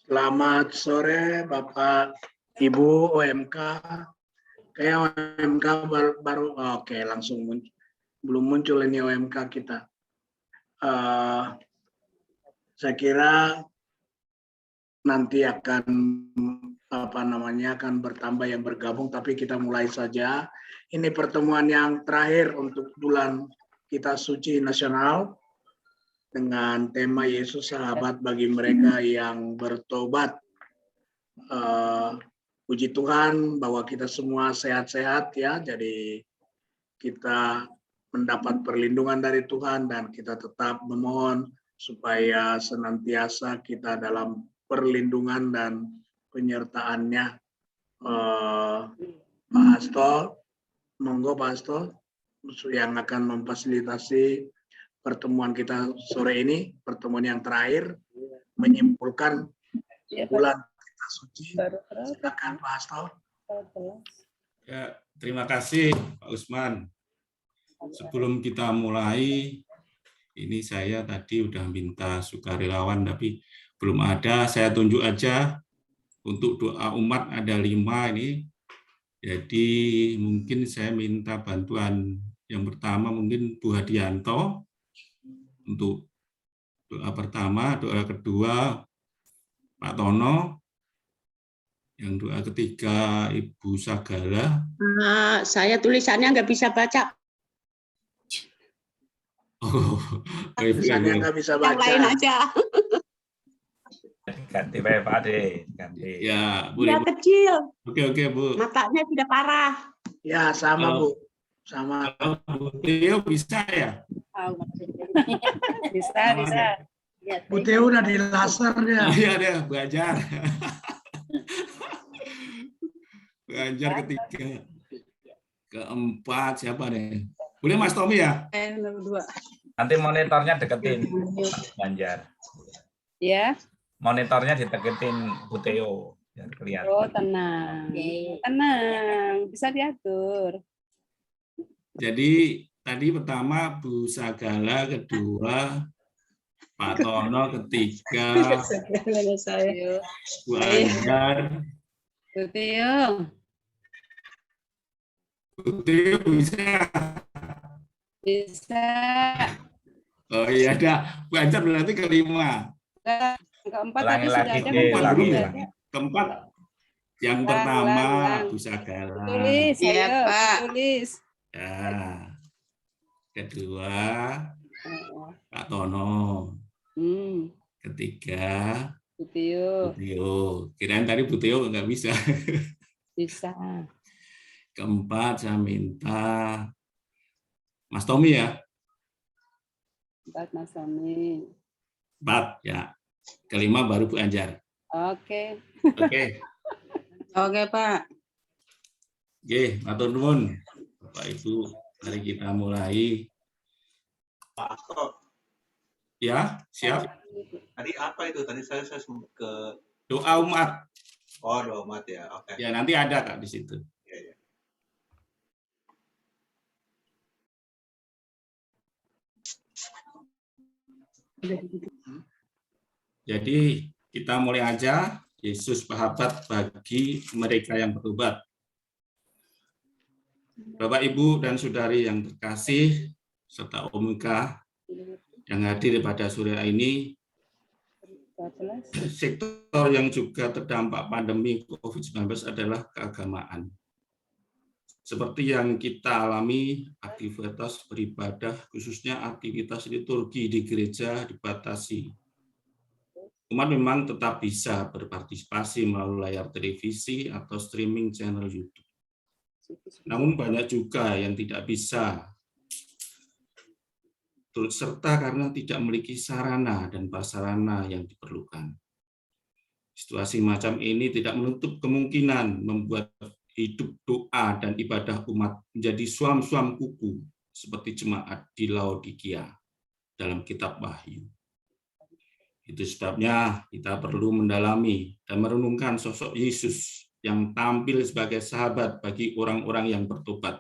Selamat sore Bapak Ibu OMK. Kayak OMK baru oke langsung belum muncul ini OMK kita. Saya kira nanti akan akan bertambah yang bergabung, tapi kita mulai saja. Ini pertemuan yang terakhir untuk bulan kita suci nasional dengan tema Yesus sahabat bagi mereka yang bertobat. Puji Tuhan bahwa kita semua sehat-sehat ya, jadi kita mendapat perlindungan dari Tuhan dan kita tetap memohon supaya senantiasa kita dalam perlindungan dan penyertaannya. Pak Hasto, monggo Pak Hasto yang akan memfasilitasi pertemuan kita sore ini, pertemuan yang terakhir menyimpulkan bulan kita suci. Silakan Pak Hasto. Ya, terima kasih Pak Usman. Sebelum kita mulai, ini saya tadi udah minta sukarelawan tapi belum ada. Saya tunjuk aja untuk doa umat ada 5 ini. Jadi mungkin saya minta bantuan yang pertama mungkin Bu Hadianto untuk doa pertama, doa kedua Pak Tono, yang doa ketiga Ibu Sagala. Saya tulisannya nggak bisa baca. Oh, Tulisannya nggak bisa baca. Yang lain aja. Ganti Pak Ade, ganti. Ya, Dia boleh. kecil. Oke, Bu. Matanya sudah parah. Ya, sama Bu. Sama. Bu Teo bisa ya? Bisa. Bu Teo udah di laser dia. Iya deh, belajar. Belajar ketiga. Keempat siapa nih? Boleh Mas Tommy ya? Nanti monitornya deketin Pak Banjar. Ya. Monitornya dideketin Bu Teo biar kelihatan. Oh, tenang. Tenang, bisa diatur. Jadi tadi pertama Bu Sagala, kedua Pak Tono, ketiga Bu Anjar. Bu Tio. Bu Teo bisa. Bisa. Oh iya dah, Bu Anjar berarti kelima. Keempat Ulangi tadi lagi, sudah ada. deh, ulangi. Keempat yang pertama Bu Sagala. Tulis, Iya, ayo, Pak. tulis. Ya. Kedua Pak Tono. Ketiga Bu Tio. Bu Tio. Kirain tadi Bu Tio nggak bisa. Bisa. Keempat saya minta Mas Tommy ya. 4 Mas Tommy. 4 ya. Kelima baru Bu Anjar. Oke. Oke. Oke, Pak. Oke, matur nuwun. Bapak Ibu, mari kita mulai. Pak Hasto, Ya, siap. tadi apa itu? Tadi saya sempat ke Doa umat. doa umat ya. Oke. Ya, nanti ada Kak di situ. Ya. Jadi kita mulai aja. Yesus sahabat bagi mereka yang bertobat. Bapak, Ibu, dan Saudari yang terkasih, serta OMK yang hadir pada sore ini, sektor yang juga terdampak pandemi COVID-19 adalah keagamaan. Seperti yang kita alami, aktivitas beribadah, khususnya aktivitas liturgi di gereja dibatasi. Umat memang tetap bisa berpartisipasi melalui layar televisi atau streaming channel YouTube. Namun banyak juga yang tidak bisa turut serta karena tidak memiliki sarana dan prasarana yang diperlukan. Situasi macam ini tidak menutup kemungkinan membuat hidup doa dan ibadah umat menjadi suam-suam kuku seperti jemaat di Laodikia dalam kitab Wahyu. Itu sebabnya kita perlu mendalami dan merenungkan sosok Yesus yang tampil sebagai sahabat bagi orang-orang yang bertobat,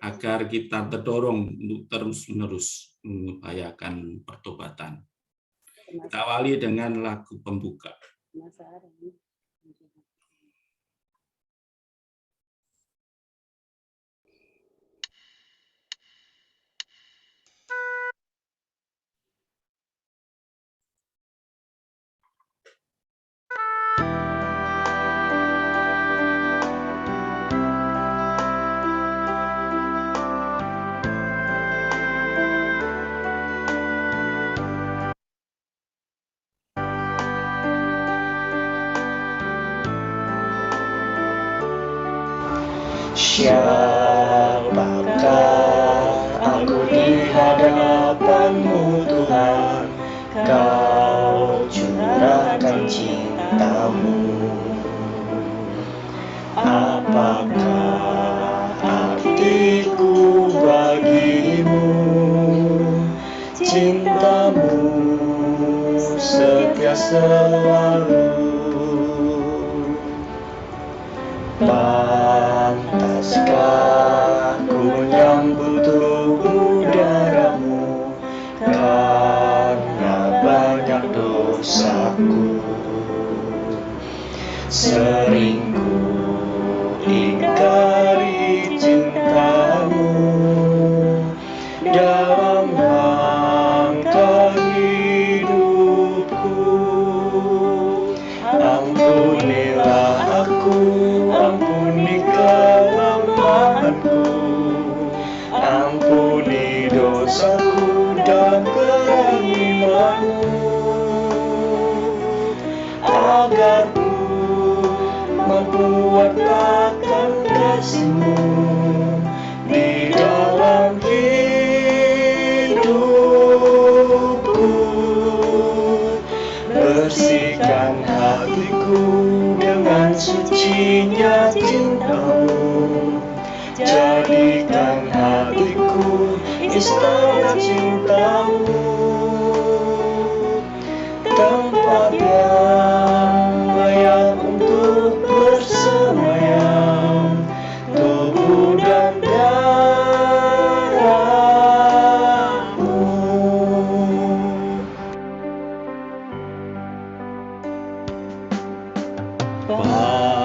agar kita terdorong untuk terus-menerus mengupayakan pertobatan. Kita awali dengan lagu pembuka. Penasaran. Siapakah aku di hadapan-Mu Tuhan, Kau curahkan cinta-Mu. Apakah artiku bagimu, cinta-Mu setia selalu. Pantaskah ku menyambut tubuh darah-Mu, karena banyak dosaku. Sering ku ingkari cinta-Mu dalam langkah hidupku. Ampunilah aku, ampuni kelemahanku, ampuni dosaku dan keinginanmu, agar ku mampu wartakan kasih-Mu di dalam hidupku. Bersihkan hatiku dengan sucinya cinta-Mu, jadikan hatiku istana cinta-Mu, tempat yang layak untuk bersemayam tubuh dan darah-Mu.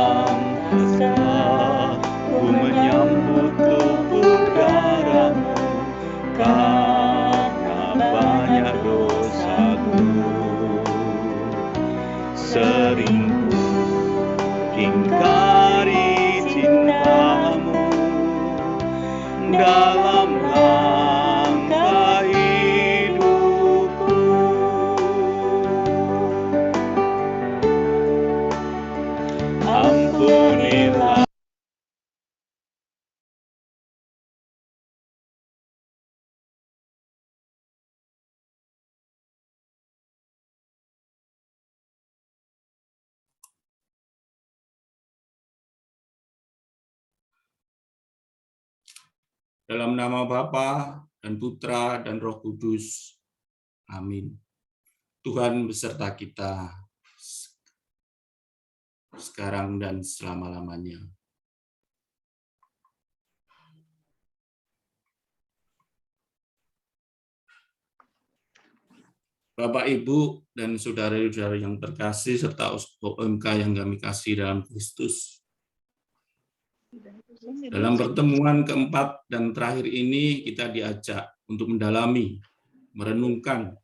Pantaskah ku menyambut tubuh darah-Mu, karena banyak dosaku. Sering ku ingkari cinta-Mu dalam langkah hidupku. Ampunilah Dalam nama Bapa dan Putra dan Roh Kudus. Amin. Tuhan beserta kita sekarang dan selama-lamanya. Bapak, Ibu, dan saudara-saudara yang terkasih, serta OMK yang kami kasih dalam Kristus. Dalam pertemuan keempat dan terakhir ini, kita diajak untuk mendalami, merenungkan,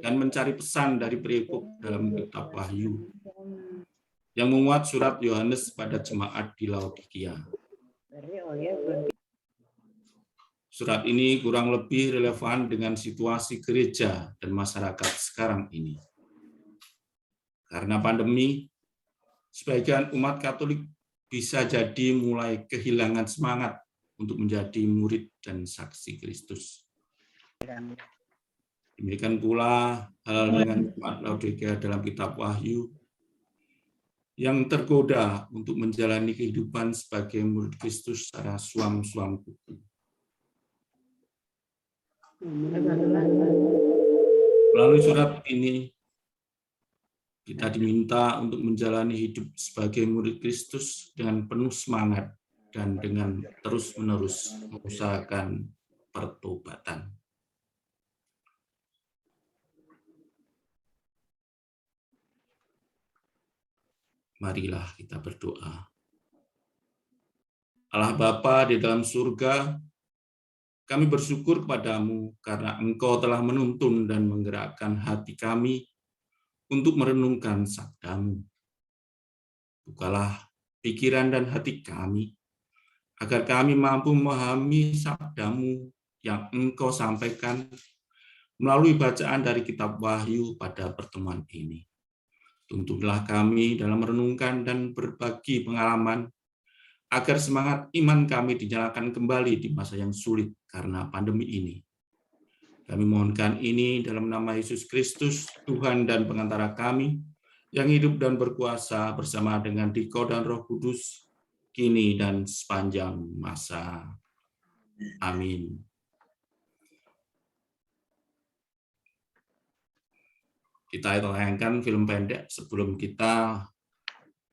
dan mencari pesan dari perikop dalam kitab Wahyu yang memuat surat Yohanes pada jemaat di Laodikia. Surat ini kurang lebih relevan dengan situasi gereja dan masyarakat sekarang ini. Karena pandemi, sebagian umat Katolik bisa jadi mulai kehilangan semangat untuk menjadi murid dan saksi Kristus. Demikian pula hal dengan jemaat Laodikia dalam kitab Wahyu yang tergoda untuk menjalani kehidupan sebagai murid Kristus secara suam-suam kuku. Melalui surat ini, kita diminta untuk menjalani hidup sebagai murid Kristus dengan penuh semangat dan dengan terus-menerus mengusahakan pertobatan. Marilah kita berdoa. Allah Bapa di dalam surga, kami bersyukur kepadamu karena Engkau telah menuntun dan menggerakkan hati kami untuk merenungkan sabda-Mu. Bukalah pikiran dan hati kami, agar kami mampu memahami sabda-Mu yang Engkau sampaikan melalui bacaan dari kitab Wahyu pada pertemuan ini. Tuntunlah kami dalam merenungkan dan berbagi pengalaman, agar semangat iman kami dinyalakan kembali di masa yang sulit karena pandemi ini. Kami mohonkan ini dalam nama Yesus Kristus, Tuhan dan pengantara kami, yang hidup dan berkuasa bersama dengan Dikau dan Roh Kudus, kini dan sepanjang masa. Amin. Kita tayangkan film pendek sebelum kita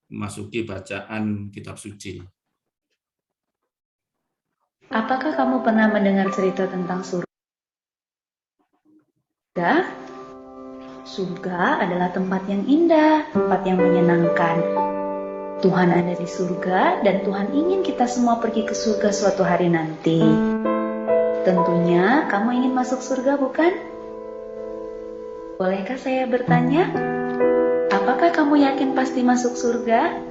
memasuki bacaan kitab suci. Apakah kamu pernah mendengar cerita tentang surga? Surga adalah tempat yang indah, tempat yang menyenangkan. Tuhan ada di surga dan Tuhan ingin kita semua pergi ke surga suatu hari nanti. Tentunya kamu ingin masuk surga, bukan? Bolehkah saya bertanya? Apakah kamu yakin pasti masuk surga?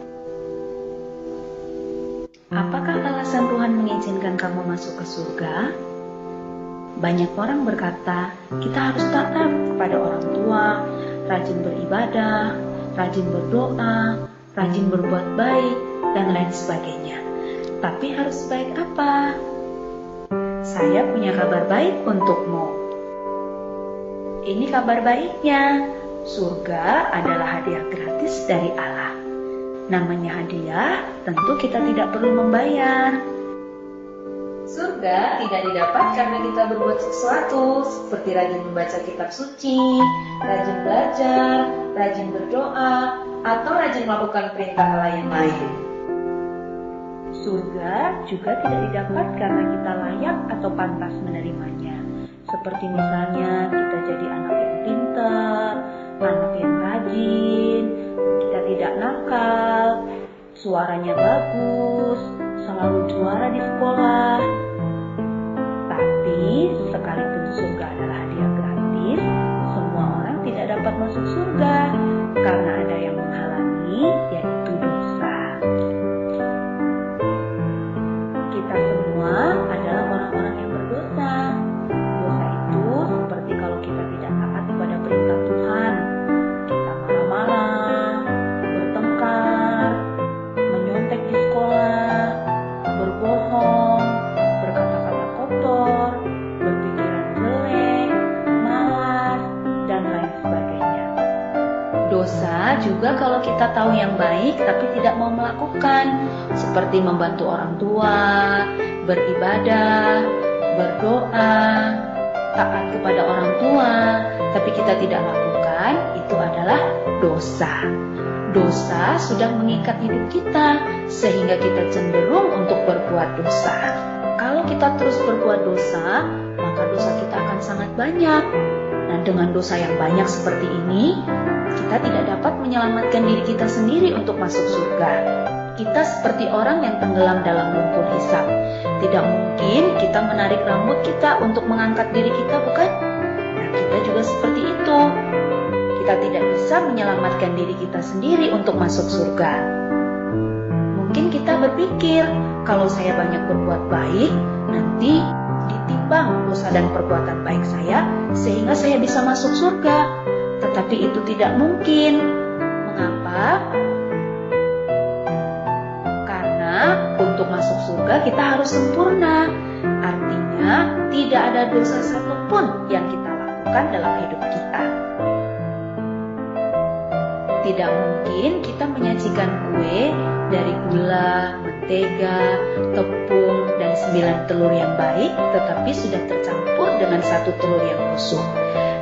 Apakah alasan Tuhan mengizinkan kamu masuk ke surga? Banyak orang berkata, kita harus taat kepada orang tua, rajin beribadah, rajin berdoa, rajin berbuat baik, dan lain sebagainya. Tapi harus baik apa? Saya punya kabar baik untukmu. Ini kabar baiknya, surga adalah hadiah gratis dari Allah. Namanya hadiah, tentu kita tidak perlu membayar. Surga tidak didapat karena kita berbuat sesuatu, seperti rajin membaca kitab suci, rajin belajar, rajin berdoa, atau rajin melakukan perintah Allah yang lain. Surga juga tidak didapat karena kita layak atau pantas menerimanya. Seperti misalnya kita jadi anak yang pintar, anak yang rajin, kita tidak nakal, suaranya bagus, selalu juara di sekolah. Tapi sekalipun surga adalah hadiah gratis, semua orang tidak dapat masuk surga karena ada yang menghalangi, yaitu dosa. Kita semua adalah orang-orang yang berdosa. Dosa itu seperti kalau kita tidak taat kepada perintah Tuhan, kita marah-marah, bertengkar, menyontek di sekolah, berbohong, berkata-kata kotor, berpikiran jelek, malas, dan lain sebagainya. Dosa juga kalau kita tahu yang baik tapi tidak mau melakukan, seperti membantu orang tua, beribadah, berdoa, taat kepada orang tua, tapi kita tidak lakukan, itu adalah dosa. Dosa sudah mengikat hidup kita, sehingga kita cenderung untuk berbuat dosa. Kalau kita terus berbuat dosa, maka dosa kita akan sangat banyak. Nah, dengan dosa yang banyak seperti ini, kita tidak dapat menyelamatkan diri kita sendiri untuk masuk surga. Kita seperti orang yang tenggelam dalam lumpur hisap. Tidak mungkin kita menarik rambut kita untuk mengangkat diri kita, bukan? Nah, kita juga seperti itu. Kita tidak bisa menyelamatkan diri kita sendiri untuk masuk surga. Mungkin kita berpikir, kalau saya banyak berbuat baik, nanti ditimbang dosa dan perbuatan baik saya, sehingga saya bisa masuk surga. Tetapi itu tidak mungkin. Mengapa? Untuk masuk surga kita harus sempurna. Artinya tidak ada dosa satupun yang kita lakukan dalam hidup kita. Tidak mungkin kita menyajikan kue dari gula, mentega, tepung, dan 9 telur yang baik, tetapi sudah tercampur dengan 1 telur yang busuk.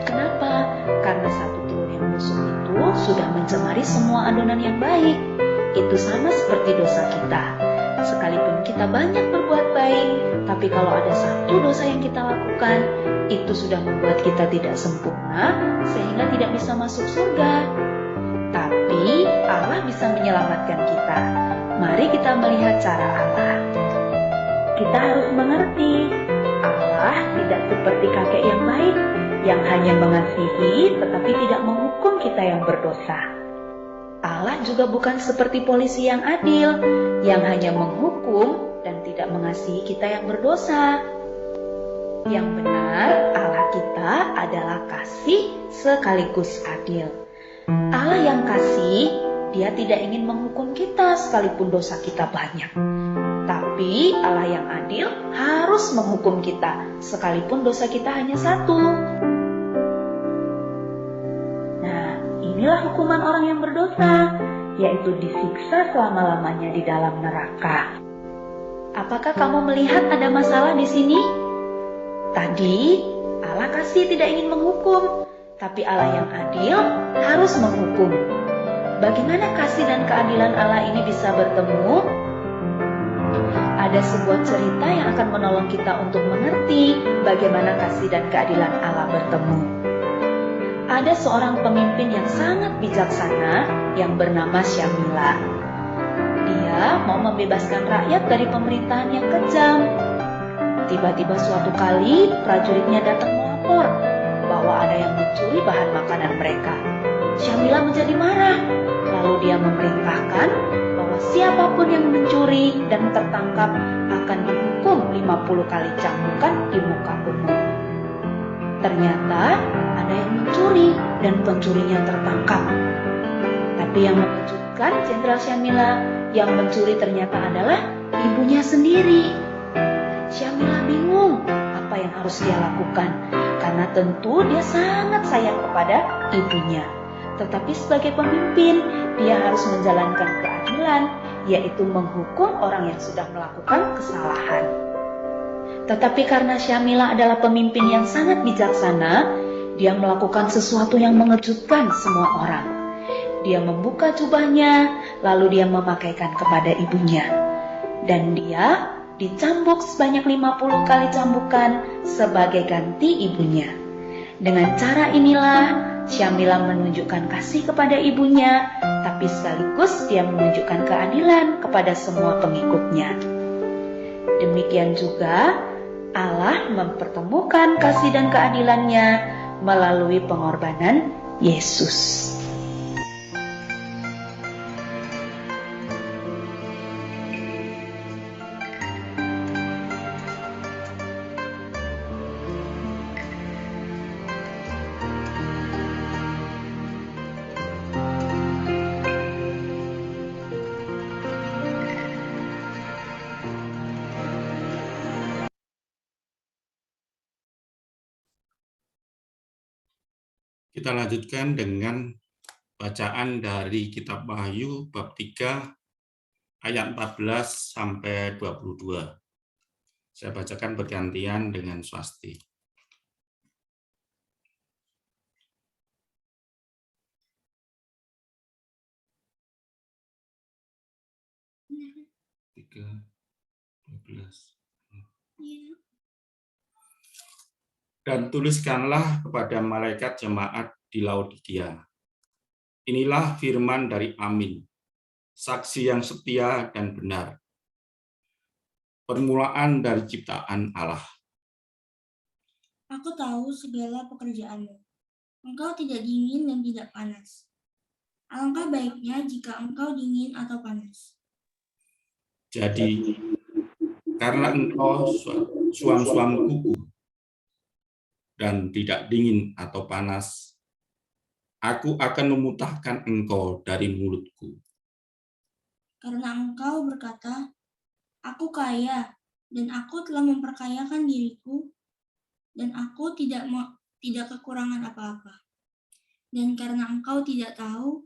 Kenapa? Karena 1 telur yang busuk itu sudah mencemari semua adonan yang baik. Itu sama seperti dosa kita. Sekalipun kita banyak berbuat baik, tapi kalau ada satu dosa yang kita lakukan, itu sudah membuat kita tidak sempurna, sehingga tidak bisa masuk surga. Tapi Allah bisa menyelamatkan kita. Mari kita melihat cara Allah. Kita harus mengerti, Allah tidak seperti kakek yang baik, yang hanya mengasihi tetapi tidak menghukum kita yang berdosa. Allah juga bukan seperti polisi yang adil, yang hanya menghukum dan tidak mengasihi kita yang berdosa. Yang benar, Allah kita adalah kasih sekaligus adil. Allah yang kasih, Dia tidak ingin menghukum kita sekalipun dosa kita banyak. Tapi Allah yang adil harus menghukum kita sekalipun dosa kita hanya satu. Nah, inilah hukuman orang yang berdosa, yaitu disiksa selama-lamanya di dalam neraka. Apakah kamu melihat ada masalah di sini? Tadi, Allah kasih tidak ingin menghukum, tapi Allah yang adil harus menghukum. Bagaimana kasih dan keadilan Allah ini bisa bertemu? Ada sebuah cerita yang akan menolong kita untuk mengerti bagaimana kasih dan keadilan Allah bertemu. Ada seorang pemimpin yang sangat bijaksana yang bernama Syamila. Dia mau membebaskan rakyat dari pemerintahan yang kejam. Tiba-tiba suatu kali prajuritnya datang melapor bahwa ada yang mencuri bahan makanan mereka. Syamila menjadi marah, lalu dia memerintahkan bahwa siapapun yang mencuri dan tertangkap akan dihukum 50 kali cambukan di muka umum. Ternyata ada yang mencuri dan pencurinya tertangkap. Tapi yang mengejutkan Jenderal Syamila, yang mencuri ternyata adalah ibunya sendiri. Syamila bingung apa yang harus dia lakukan, karena tentu dia sangat sayang kepada ibunya. Tetapi sebagai pemimpin, dia harus menjalankan keadilan, yaitu menghukum orang yang sudah melakukan kesalahan. Tetapi karena Syamila adalah pemimpin yang sangat bijaksana, dia melakukan sesuatu yang mengejutkan semua orang. Dia membuka jubahnya, lalu dia memakaikan kepada ibunya. Dan dia dicambuk sebanyak 50 kali cambukan sebagai ganti ibunya. Dengan cara inilah Syamila menunjukkan kasih kepada ibunya, tapi sekaligus dia menunjukkan keadilan kepada semua pengikutnya. Demikian juga Allah mempertemukan kasih dan keadilannya melalui pengorbanan Yesus. Kita lanjutkan dengan bacaan dari Kitab Wahyu bab 3 ayat 14 sampai 22. Saya bacakan bergantian dengan swasti. Dan tuliskanlah kepada malaikat jemaat di Laodikia. Inilah firman dari Amin, saksi yang setia dan benar, permulaan dari ciptaan Allah. Aku tahu segala pekerjaanmu. Engkau tidak dingin dan tidak panas. Alangkah baiknya jika engkau dingin atau panas. Jadi, karena engkau suam-suam kuku dan tidak dingin atau panas, aku akan memutahkan engkau dari mulutku. Karena engkau berkata, aku kaya, dan aku telah memperkayakan diriku, dan aku tidak kekurangan apa-apa. Dan karena engkau tidak tahu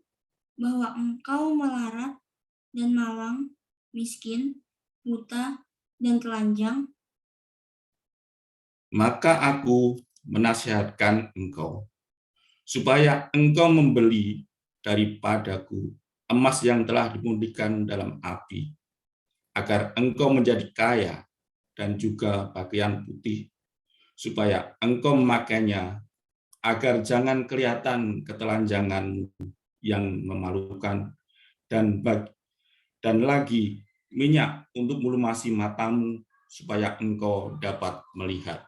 bahwa engkau melarat dan malang, miskin, buta, dan telanjang, maka aku menasihatkan engkau, supaya engkau membeli daripadaku emas yang telah dimurnikan dalam api, agar engkau menjadi kaya, dan juga pakaian putih, supaya engkau memakainya, agar jangan kelihatan ketelanjanganmu yang memalukan, dan lagi minyak untuk melumasi matamu supaya engkau dapat melihat.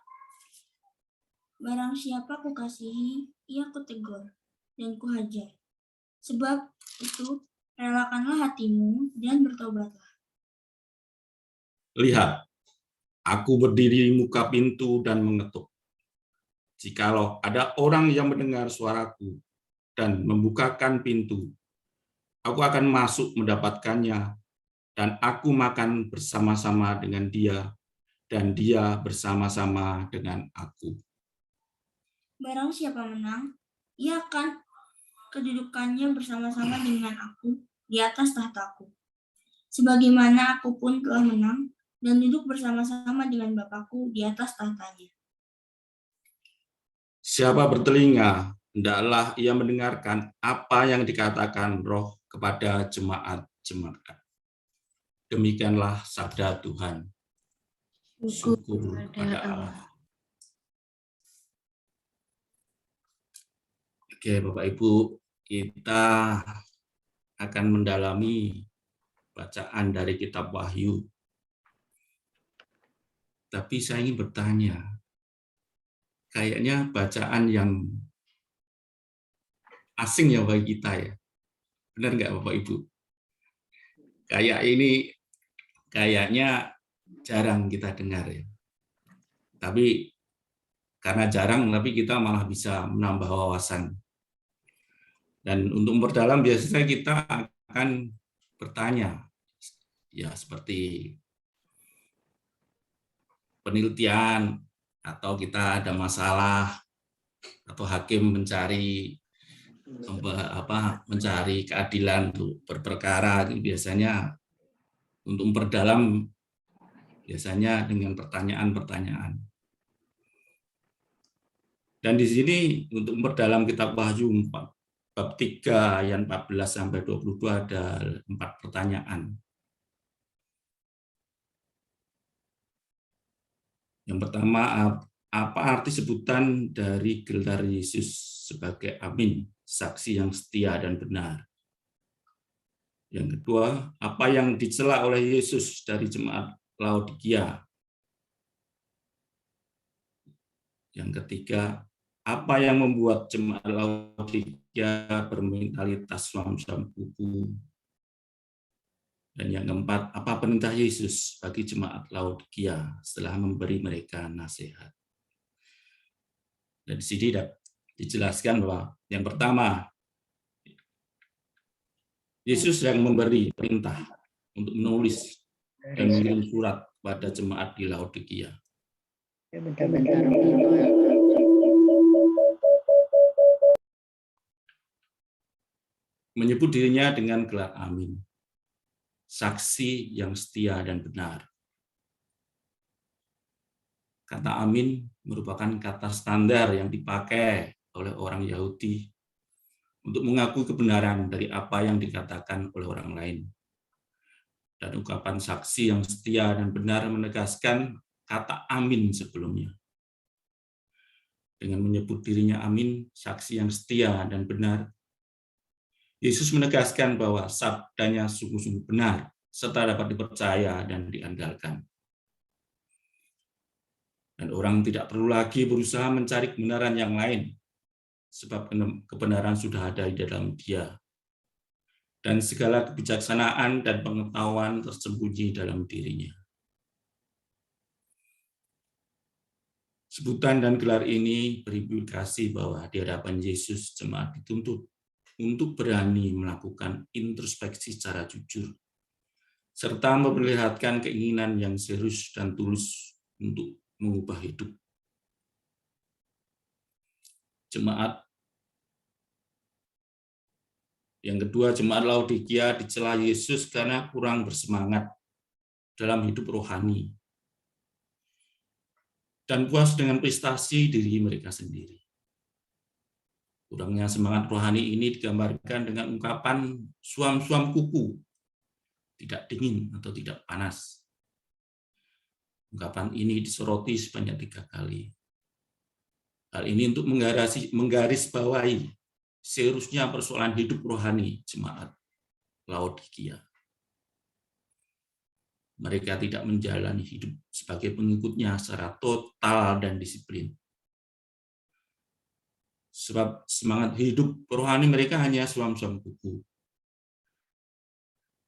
Barang siapa kukasihi, ia kutegur dan kuhajar. Sebab itu, relakanlah hatimu dan bertobatlah. Lihat, aku berdiri di muka pintu dan mengetuk. Jikalau ada orang yang mendengar suaraku dan membukakan pintu, aku akan masuk mendapatkannya, dan aku makan bersama-sama dengan dia, dan dia bersama-sama dengan aku. Barang siapa menang, ia akan kedudukannya bersama-sama dengan aku di atas tahtaku. Sebagaimana aku pun telah menang dan duduk bersama-sama dengan Bapakku di atas tahtanya. Siapa bertelinga, hendaklah ia mendengarkan apa yang dikatakan Roh kepada jemaat-jemaat. Demikianlah sabda Tuhan. Syukur kepada Allah. Oke, Bapak Ibu, kita akan mendalami bacaan dari kitab Wahyu. Tapi saya ingin bertanya, kayaknya bacaan yang asing ya bagi kita ya. Benar nggak Bapak Ibu? Kayaknya jarang kita dengar ya. Tapi karena jarang, tapi kita malah bisa menambah wawasan. Dan untuk memperdalam biasanya kita akan bertanya, ya seperti penelitian, atau kita ada masalah, atau hakim mencari keadilan untuk berperkara, biasanya untuk memperdalam biasanya dengan pertanyaan-pertanyaan. Dan di sini untuk memperdalam kitab Wahyu bab 3 ayat 14 sampai 22 ada 4 pertanyaan. Yang pertama, apa arti sebutan dari gelar Yesus sebagai Amin, saksi yang setia dan benar? Yang kedua, apa yang dicela oleh Yesus dari jemaat Laodikia? Yang ketiga, apa yang membuat jemaat Laodikia bermentalitas suam-suam kuku? Dan yang keempat, apa perintah Yesus bagi jemaat Laodikia setelah memberi mereka nasihat? Dan di sini dijelaskan bahwa yang pertama, Yesus yang memberi perintah untuk menulis dan mengirim surat pada jemaat di Laodikia. Menyebut dirinya dengan gelar Amin, saksi yang setia dan benar. Kata Amin merupakan kata standar yang dipakai oleh orang Yahudi untuk mengakui kebenaran dari apa yang dikatakan oleh orang lain. Dan ungkapan saksi yang setia dan benar menegaskan kata Amin sebelumnya. Dengan menyebut dirinya Amin, saksi yang setia dan benar, Yesus menegaskan bahwa sabdanya sungguh-sungguh benar, serta dapat dipercaya dan diandalkan. Dan orang tidak perlu lagi berusaha mencari kebenaran yang lain, sebab kebenaran sudah ada di dalam Dia. Dan segala kebijaksanaan dan pengetahuan tersembunyi dalam dirinya. Sebutan dan gelar ini berimplikasi bahwa di hadapan Yesus jemaat dituntut untuk berani melakukan introspeksi secara jujur, serta memperlihatkan keinginan yang serius dan tulus untuk mengubah hidup. Jemaat yang kedua, jemaat Laodikia dicela Yesus karena kurang bersemangat dalam hidup rohani dan puas dengan prestasi diri mereka sendiri. Kurangnya semangat rohani ini digambarkan dengan ungkapan suam-suam kuku, tidak dingin atau tidak panas. Ungkapan ini disoroti sebanyak 3 kali. Hal ini untuk menggarisbawahi seriusnya persoalan hidup rohani jemaat Laodikia. Mereka tidak menjalani hidup sebagai pengikutnya secara total dan disiplin. Sebab semangat hidup rohani mereka hanya suam-suam kuku.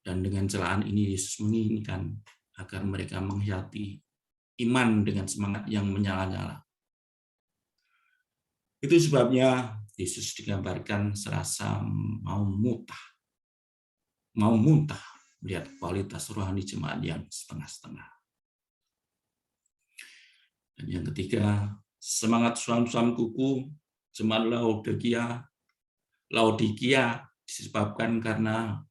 Dan dengan celaan ini Yesus menginginkan agar mereka menghayati iman dengan semangat yang menyala-nyala. Itu sebabnya Yesus digambarkan serasa mau muntah melihat kualitas rohani jemaat yang setengah-setengah. Dan yang ketiga, semangat suam-suam kuku jemaat Laodikia disebabkan karena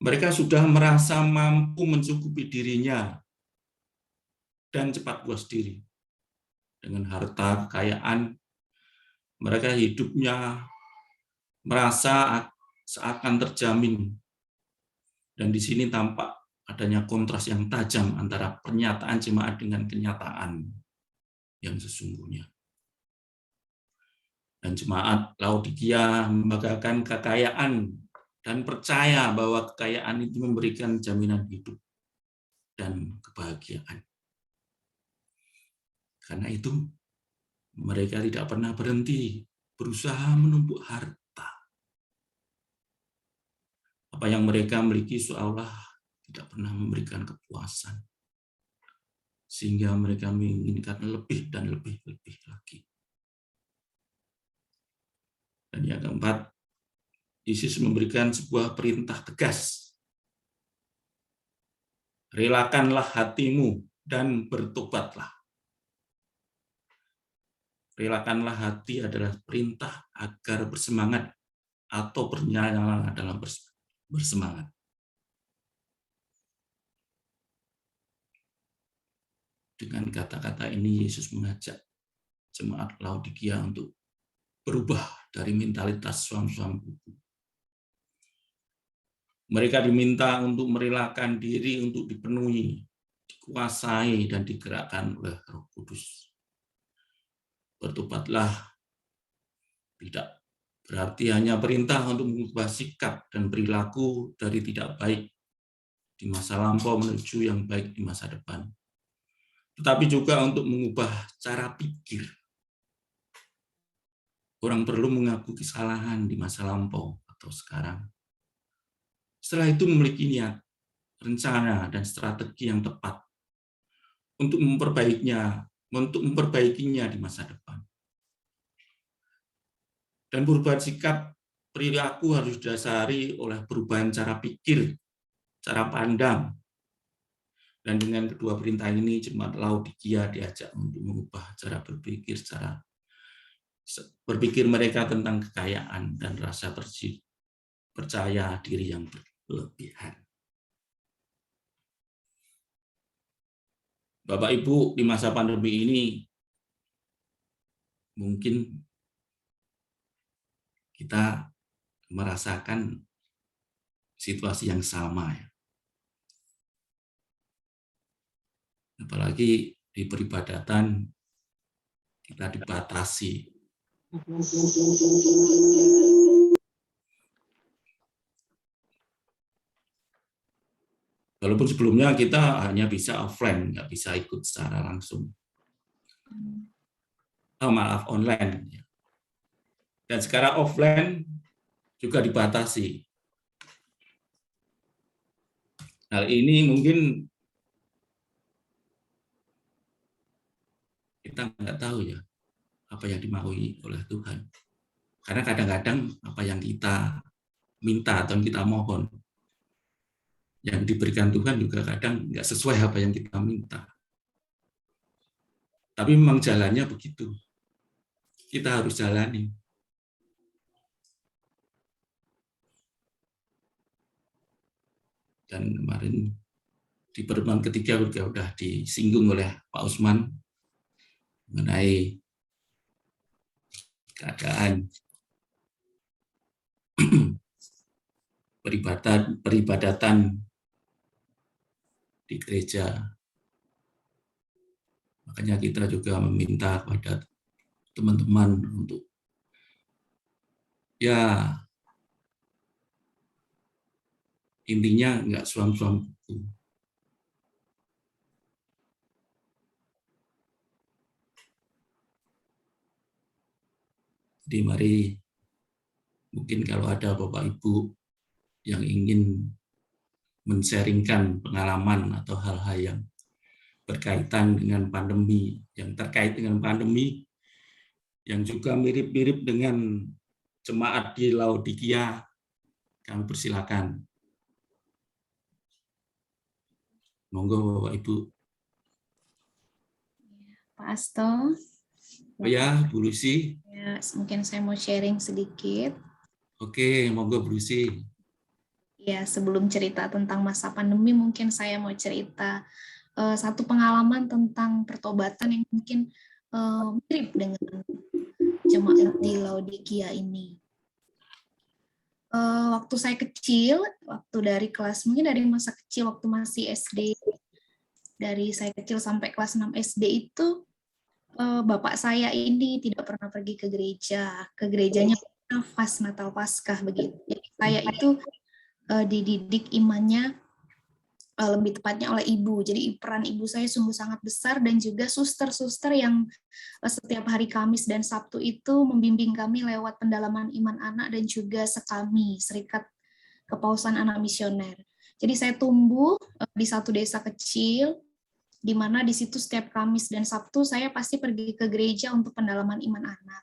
mereka sudah merasa mampu mencukupi dirinya dan cepat puas diri. Dengan harta kekayaan, mereka hidupnya merasa seakan terjamin. Dan di sini tampak adanya kontras yang tajam antara pernyataan jemaat dengan kenyataan yang sesungguhnya. Dan jemaat Laodikia membanggakan kekayaan dan percaya bahwa kekayaan itu memberikan jaminan hidup dan kebahagiaan. Karena itu, mereka tidak pernah berhenti berusaha menumpuk harta. Apa yang mereka miliki seolah tidak pernah memberikan kepuasan. Sehingga mereka menginginkan lebih dan lebih lagi. Dan yang keempat, Yesus memberikan sebuah perintah tegas. Relakanlah hatimu dan bertobatlah. Relakanlah hati adalah perintah agar bersemangat atau bernyala dalam bersemangat. Dengan kata-kata ini Yesus mengajak jemaat Laodikia untuk berubah dari mentalitas suam-suam kuku. Mereka diminta untuk merelakan diri untuk dipenuhi, dikuasai, dan digerakkan oleh Roh Kudus. Bertobatlah tidak berarti hanya perintah untuk mengubah sikap dan perilaku dari tidak baik di masa lampau menuju yang baik di masa depan. Tetapi juga untuk mengubah cara pikir. Orang perlu mengaku kesalahan di masa lampau atau sekarang. Setelah itu memiliki niat, rencana, dan strategi yang tepat untuk memperbaikinya di masa depan. Dan perubahan sikap perilaku harus didasari oleh perubahan cara pikir, cara pandang. Dan dengan kedua perintah ini, jemaat Laodikia diajak untuk mengubah cara berpikir mereka tentang kekayaan dan rasa percaya diri yang berlebihan. Bapak Ibu, di masa pandemi ini mungkin kita merasakan situasi yang sama ya. Apalagi di peribadatan kita dibatasi. Walaupun sebelumnya kita hanya bisa offline, nggak bisa ikut secara langsung. Maaf, online. Dan sekarang offline juga dibatasi. Hal ini mungkin kita nggak tahu ya, apa yang dimaui oleh Tuhan. Karena kadang-kadang apa yang kita minta atau yang kita mohon, yang diberikan Tuhan juga kadang nggak sesuai apa yang kita minta. Tapi memang jalannya begitu. Kita harus jalani. Dan kemarin di pertemuan ketiga juga sudah disinggung oleh Pak Usman mengenai keadaan peribadatan di gereja. Makanya kita juga meminta kepada teman-teman untuk ya intinya nggak suam-suam buku. Jadi mari, mungkin kalau ada Bapak Ibu yang ingin men-sharingkan pengalaman atau hal-hal yang berkaitan dengan pandemi, yang terkait dengan pandemi, yang juga mirip-mirip dengan jemaat di Laodikia, kami persilakan. Monggo Bapak Ibu. Pak Asto. Oh ya, Bu Lucy. Ya, mungkin saya mau sharing sedikit. Oke, monggo Bu Lucy. Ya, sebelum cerita tentang masa pandemi, mungkin saya mau cerita satu pengalaman tentang pertobatan yang mungkin mirip dengan jemaat di Laodikia ini. Waktu saya kecil, waktu dari kelas, mungkin dari masa kecil, waktu masih SD, dari saya kecil sampai kelas 6 SD itu, bapak saya ini tidak pernah pergi ke gerejanya pas Natal Paskah begitu. Jadi saya itu dididik imannya lebih tepatnya oleh ibu. Jadi peran ibu saya sungguh sangat besar, dan juga suster-suster yang setiap hari Kamis dan Sabtu itu membimbing kami lewat pendalaman iman anak dan juga SEKAMI, Serikat Kepausan Anak Misioner. Jadi saya tumbuh di satu desa kecil, di mana di situ setiap Kamis dan Sabtu saya pasti pergi ke gereja untuk pendalaman iman anak.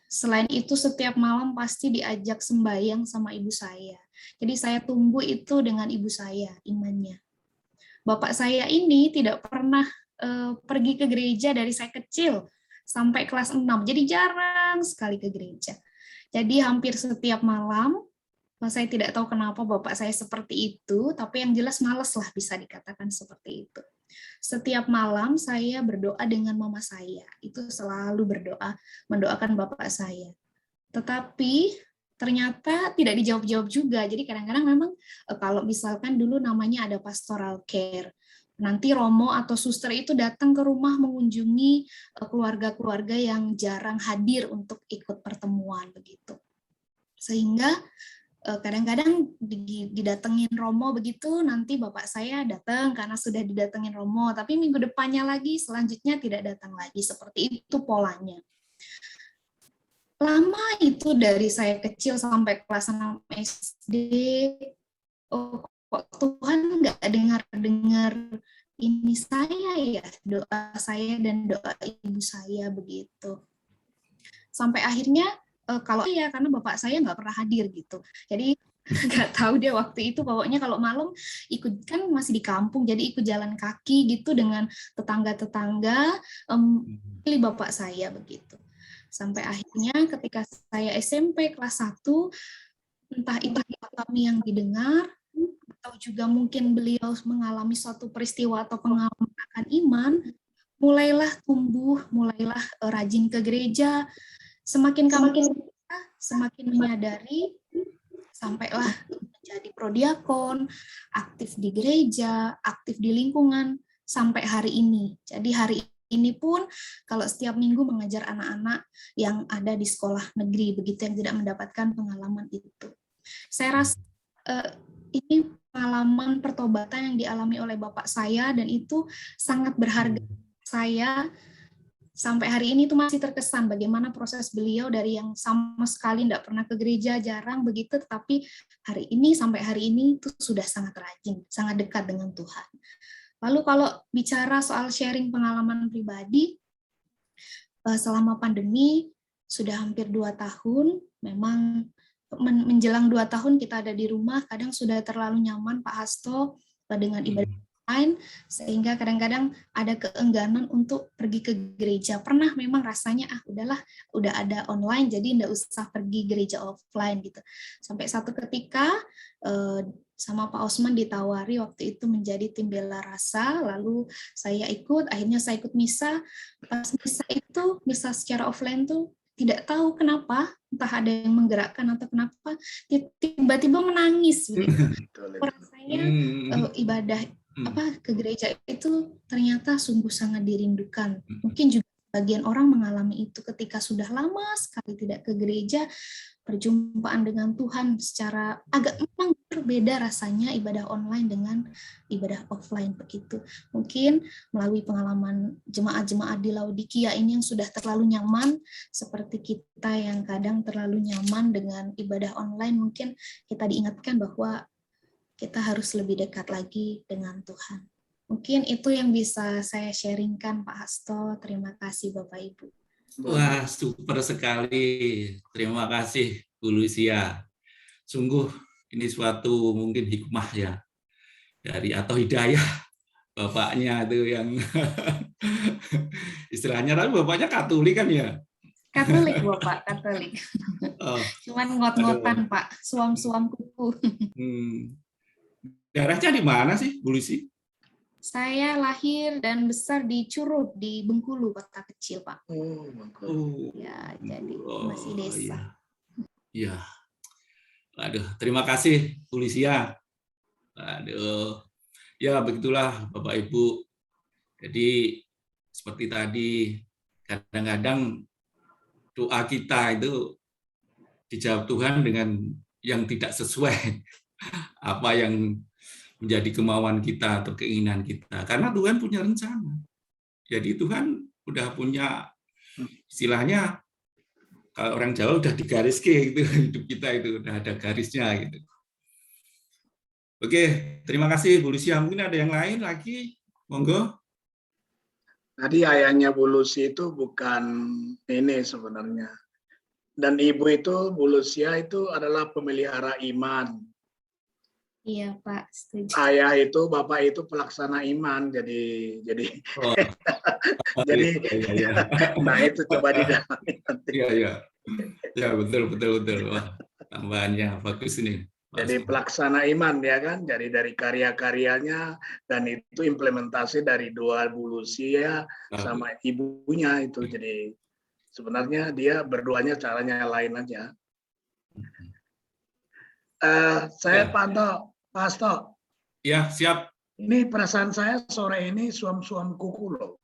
Selain itu setiap malam pasti diajak sembahyang sama ibu saya. Jadi saya tumbuh itu dengan ibu saya imannya. Bapak saya ini tidak pernah pergi ke gereja dari saya kecil sampai kelas 6. Jadi jarang sekali ke gereja. Jadi hampir setiap malam, saya tidak tahu kenapa bapak saya seperti itu, tapi yang jelas malas lah bisa dikatakan seperti itu. Setiap malam saya berdoa dengan mama saya, itu selalu berdoa, mendoakan bapak saya. Tetapi ternyata tidak dijawab-jawab juga, jadi kadang-kadang memang kalau misalkan dulu namanya ada pastoral care, nanti romo atau suster itu datang ke rumah mengunjungi keluarga-keluarga yang jarang hadir untuk ikut pertemuan begitu. Sehingga kadang-kadang didatengin romo begitu, nanti bapak saya datang karena sudah didatengin romo, tapi minggu depannya lagi, selanjutnya tidak datang lagi. Seperti itu polanya. Lama itu dari saya kecil sampai kelas 6 SD, kok Tuhan nggak dengar ini saya ya, doa saya dan doa ibu saya begitu. Sampai akhirnya, kalau ya karena bapak saya nggak pernah hadir gitu, jadi nggak tahu deh waktu itu, pokoknya kalau malam ikut, kan masih di kampung, jadi ikut jalan kaki gitu dengan tetangga-tetangga, pilih bapak saya begitu. Sampai akhirnya ketika saya SMP kelas 1, entah itu kami yang didengar atau juga mungkin beliau mengalami suatu peristiwa atau pengalaman akan iman, mulailah tumbuh, mulailah rajin ke gereja. Semakin semakin menyadari, sampailah menjadi prodiakon, aktif di gereja, aktif di lingkungan, sampai hari ini. Jadi hari ini pun kalau setiap minggu mengajar anak-anak yang ada di sekolah negeri, begitu, yang tidak mendapatkan pengalaman itu. Saya rasa ini pengalaman pertobatan yang dialami oleh bapak saya, dan itu sangat berharga saya. Sampai hari ini itu masih terkesan bagaimana proses beliau dari yang sama sekali tidak pernah ke gereja, jarang begitu, tetapi hari ini sampai hari ini itu sudah sangat rajin, sangat dekat dengan Tuhan. Lalu kalau bicara soal sharing pengalaman pribadi, selama pandemi sudah hampir 2 tahun, memang menjelang 2 tahun kita ada di rumah, kadang sudah terlalu nyaman Pak Hasto dengan ibadah online, sehingga kadang-kadang ada keengganan untuk pergi ke gereja. Pernah memang rasanya, udahlah, udah ada online, jadi nggak usah pergi gereja offline gitu. Sampai satu ketika sama Pak Osman ditawari waktu itu menjadi tim bela rasa, lalu saya ikut, akhirnya saya ikut misa. Pas misa itu, misa secara offline tuh tidak tahu kenapa, entah ada yang menggerakkan atau kenapa, tiba-tiba menangis. Rasanya ibadah ke gereja itu ternyata sungguh sangat dirindukan. Mungkin juga Bagian orang mengalami itu ketika sudah lama sekali tidak ke gereja, perjumpaan dengan Tuhan secara agak memang berbeda rasanya ibadah online dengan ibadah offline begitu. Mungkin melalui pengalaman jemaat-jemaat di Laodikia ini yang sudah terlalu nyaman, seperti kita yang kadang terlalu nyaman dengan ibadah online, mungkin kita diingatkan bahwa kita harus lebih dekat lagi dengan Tuhan. Mungkin itu yang bisa saya sharingkan, Pak Hasto. Terima kasih, Bapak Ibu. Wah, super sekali. Terima kasih, Bu Lucia. Sungguh ini suatu mungkin hikmah ya dari atau hidayah bapaknya itu yang istilahnya, tapi bapaknya Katolik kan ya? Katolik, Bapak, Katolik. Oh, Cuman ngot-ngotan, Pak. Suam-suam kuku. Daerahnya di mana sih, Bu Lucy? Saya lahir dan besar di Curug, di Bengkulu, kota kecil, Pak. Ya, jadi masih desa. Iya. Aduh, terima kasih, Bu Lucia. Aduh, ya begitulah Bapak Ibu. Jadi seperti tadi, kadang-kadang doa kita itu dijawab Tuhan dengan yang tidak sesuai apa yang menjadi kemauan kita atau keinginan kita. Karena Tuhan punya rencana. Jadi Tuhan udah punya, istilahnya, kalau orang Jawa udah digariskan gitu, hidup kita itu udah ada garisnya gitu. Oke, terima kasih Bu Lucia. Mungkin ada yang lain lagi? Monggo. Tadi ayahnya Bu Lucy itu bukan ini sebenarnya. Dan ibu itu, Bu Lucia itu adalah pemelihara iman. Iya, Pak, setuju. Ayah itu, bapak itu pelaksana iman, jadi Oh. jadi Ya. nah itu coba didalami nanti. Iya. Ya, betul. Wah, tambahannya bagus ini. Jadi pelaksana iman ya kan, jadi dari karya-karyanya dan itu implementasi dari dua Bu Lucia sama ibunya itu. Jadi sebenarnya dia berduanya caranya lain aja. Saya pantau, Pak Hasto. Ya, siap. Ini perasaan saya sore ini suam-suam kuku loh.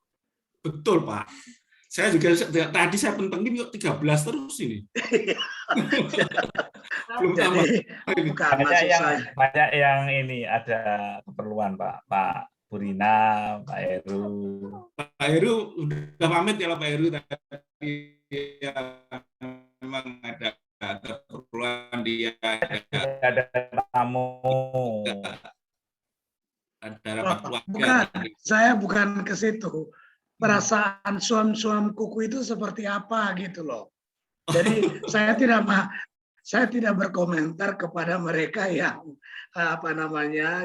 Betul, Pak. Saya juga tadi saya pentengin yuk 13 terus ini. Belum tambah. Banyak yang ini ada keperluan, Pak Burina, Pak Heru. Pak Heru udah pamit ya, Pak Heru tadi ya, memang ada keperluan dia, ada tamu. Ada rapat keluarga. Bukan, saya bukan ke situ. Perasaan suam-suam kuku itu seperti apa gitu loh. Jadi saya tidak berkomentar kepada mereka yang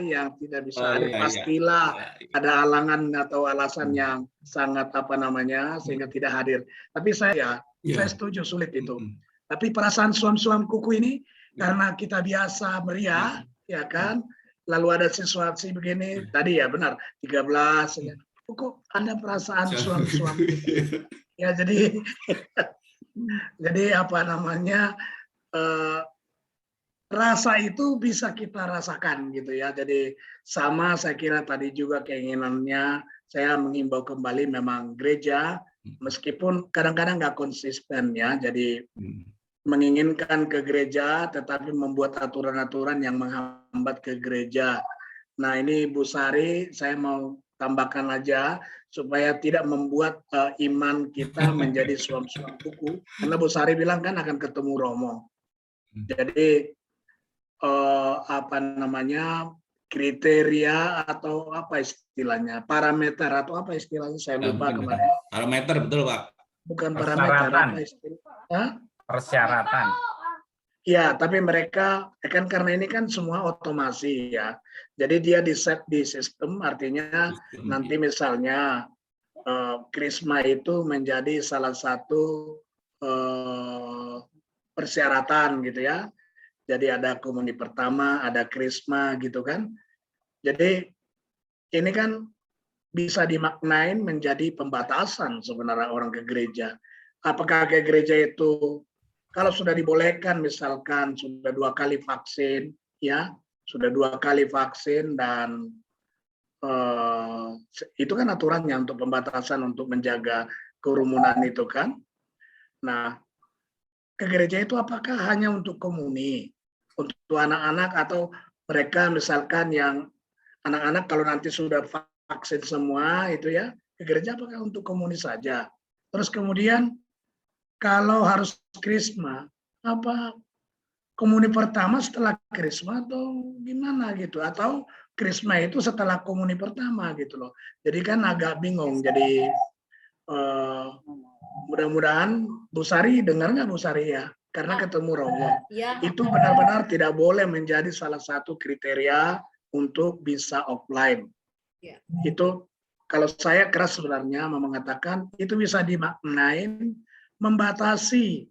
yang tidak bisa hadir. Pastilah ada halangan atau alasan yang sangat sehingga tidak hadir. Tapi saya setuju sulit itu. Tapi perasaan suam-suam kuku ini karena kita biasa meriah, ya kan? Lalu ada situasi begini, tadi ya benar, 13, ya. Kok ada perasaan suam-suam kuku? Ya jadi rasa itu bisa kita rasakan gitu ya. Jadi sama saya kira tadi juga keinginannya, saya mengimbau kembali memang gereja, meskipun kadang-kadang nggak konsisten ya, jadi menginginkan ke gereja tetapi membuat aturan-aturan yang menghambat ke gereja. Nah ini Bu Sari, saya mau tambahkan aja supaya tidak membuat iman kita menjadi suam-suam kuku. Karena Bu Sari bilang kan akan ketemu Romo. Jadi kriteria atau apa istilahnya, parameter atau apa istilahnya saya lupa kemarin. Parameter betul Pak. Bukan parameter, apa istilahnya? Persyaratan. Ya, tapi mereka kan karena ini kan semua otomasi ya. Jadi dia di-set di sistem, artinya nanti misalnya Krisma itu menjadi salah satu persyaratan gitu ya. Jadi ada komuni pertama, ada Krisma gitu kan. Jadi ini kan bisa dimaknain menjadi pembatasan sebenarnya orang ke gereja. Apakah ke gereja itu kalau sudah dibolehkan misalkan sudah 2 kali vaksin ya, sudah 2 kali vaksin dan itu kan aturannya untuk pembatasan untuk menjaga kerumunan itu kan. Nah, ke gereja itu apakah hanya untuk komuni, untuk anak-anak, atau mereka misalkan yang anak-anak kalau nanti sudah vaksin semua itu ya, ke gereja apakah untuk komuni saja? Terus kemudian kalau harus krisma, apa komuni pertama setelah krisma atau gimana gitu? Atau krisma itu setelah komuni pertama gitu loh. Jadi kan agak bingung. Jadi mudah-mudahan Bu Sari dengar nggak Bu Sari ya? Karena ketemu Romo. Itu benar-benar tidak boleh menjadi salah satu kriteria untuk bisa offline. Itu kalau saya keras sebenarnya mengatakan itu bisa dimaknain membatasi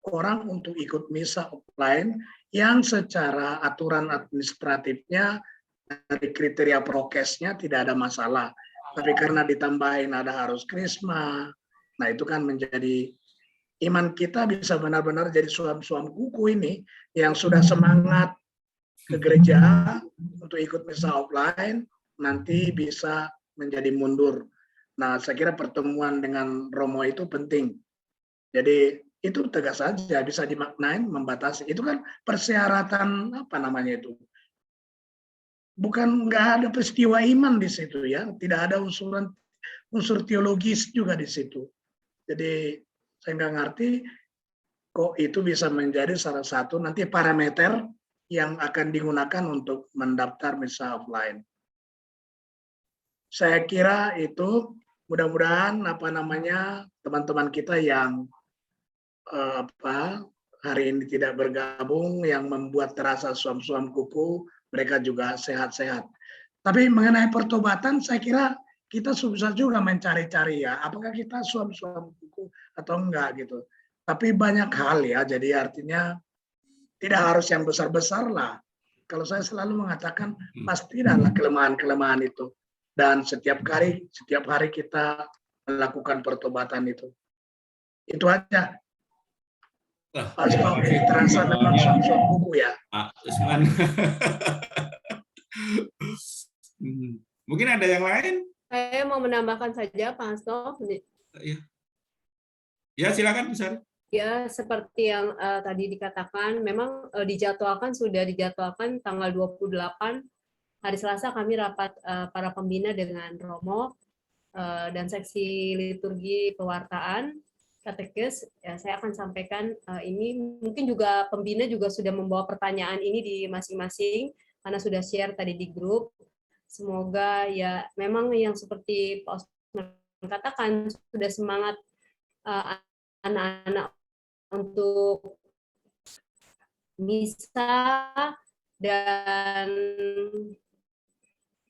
orang untuk ikut misa offline yang secara aturan administratifnya dari kriteria prokesnya tidak ada masalah. Tapi karena ditambahin ada harus krisma, nah itu kan menjadi iman kita bisa benar-benar jadi suam-suam kuku ini yang sudah semangat ke gereja untuk ikut misa offline, nanti bisa menjadi mundur. Nah, saya kira pertemuan dengan Romo itu penting. Jadi itu tegas saja bisa dimaknain membatasi. Itu kan persyaratan apa namanya itu? Bukan nggak ada peristiwa iman di situ ya, tidak ada unsur teologis juga di situ. Jadi saya nggak ngerti kok itu bisa menjadi salah satu nanti parameter yang akan digunakan untuk mendaftar misa offline. Saya kira itu mudah-mudahan teman-teman kita yang hari ini tidak bergabung yang membuat terasa suam-suam kuku, mereka juga sehat-sehat. Tapi mengenai pertobatan saya kira kita susah juga mencari-cari ya, apakah kita suam-suam kuku atau enggak gitu. Tapi banyak hal ya, jadi artinya tidak harus yang besar-besar lah. Kalau saya selalu mengatakan pasti ada kelemahan-kelemahan itu. Dan setiap hari kita melakukan pertobatan itu. Itu aja. Pas kalau ini terasa memang suam-suam kuku ya. Pak Usman. Mungkin ada yang lain? Saya mau menambahkan saja, Pak Hasto. Ya, silakan, Bu Sari. Ya, seperti yang tadi dikatakan, memang sudah dijadwalkan tanggal 28 hari Selasa kami rapat para pembina dengan Romo dan seksi liturgi pewartaan katekes. Ya, saya akan sampaikan ini. Mungkin juga pembina juga sudah membawa pertanyaan ini di masing-masing karena sudah share tadi di grup. Semoga ya memang yang seperti Pak Osman katakan sudah semangat anak-anak untuk misa dan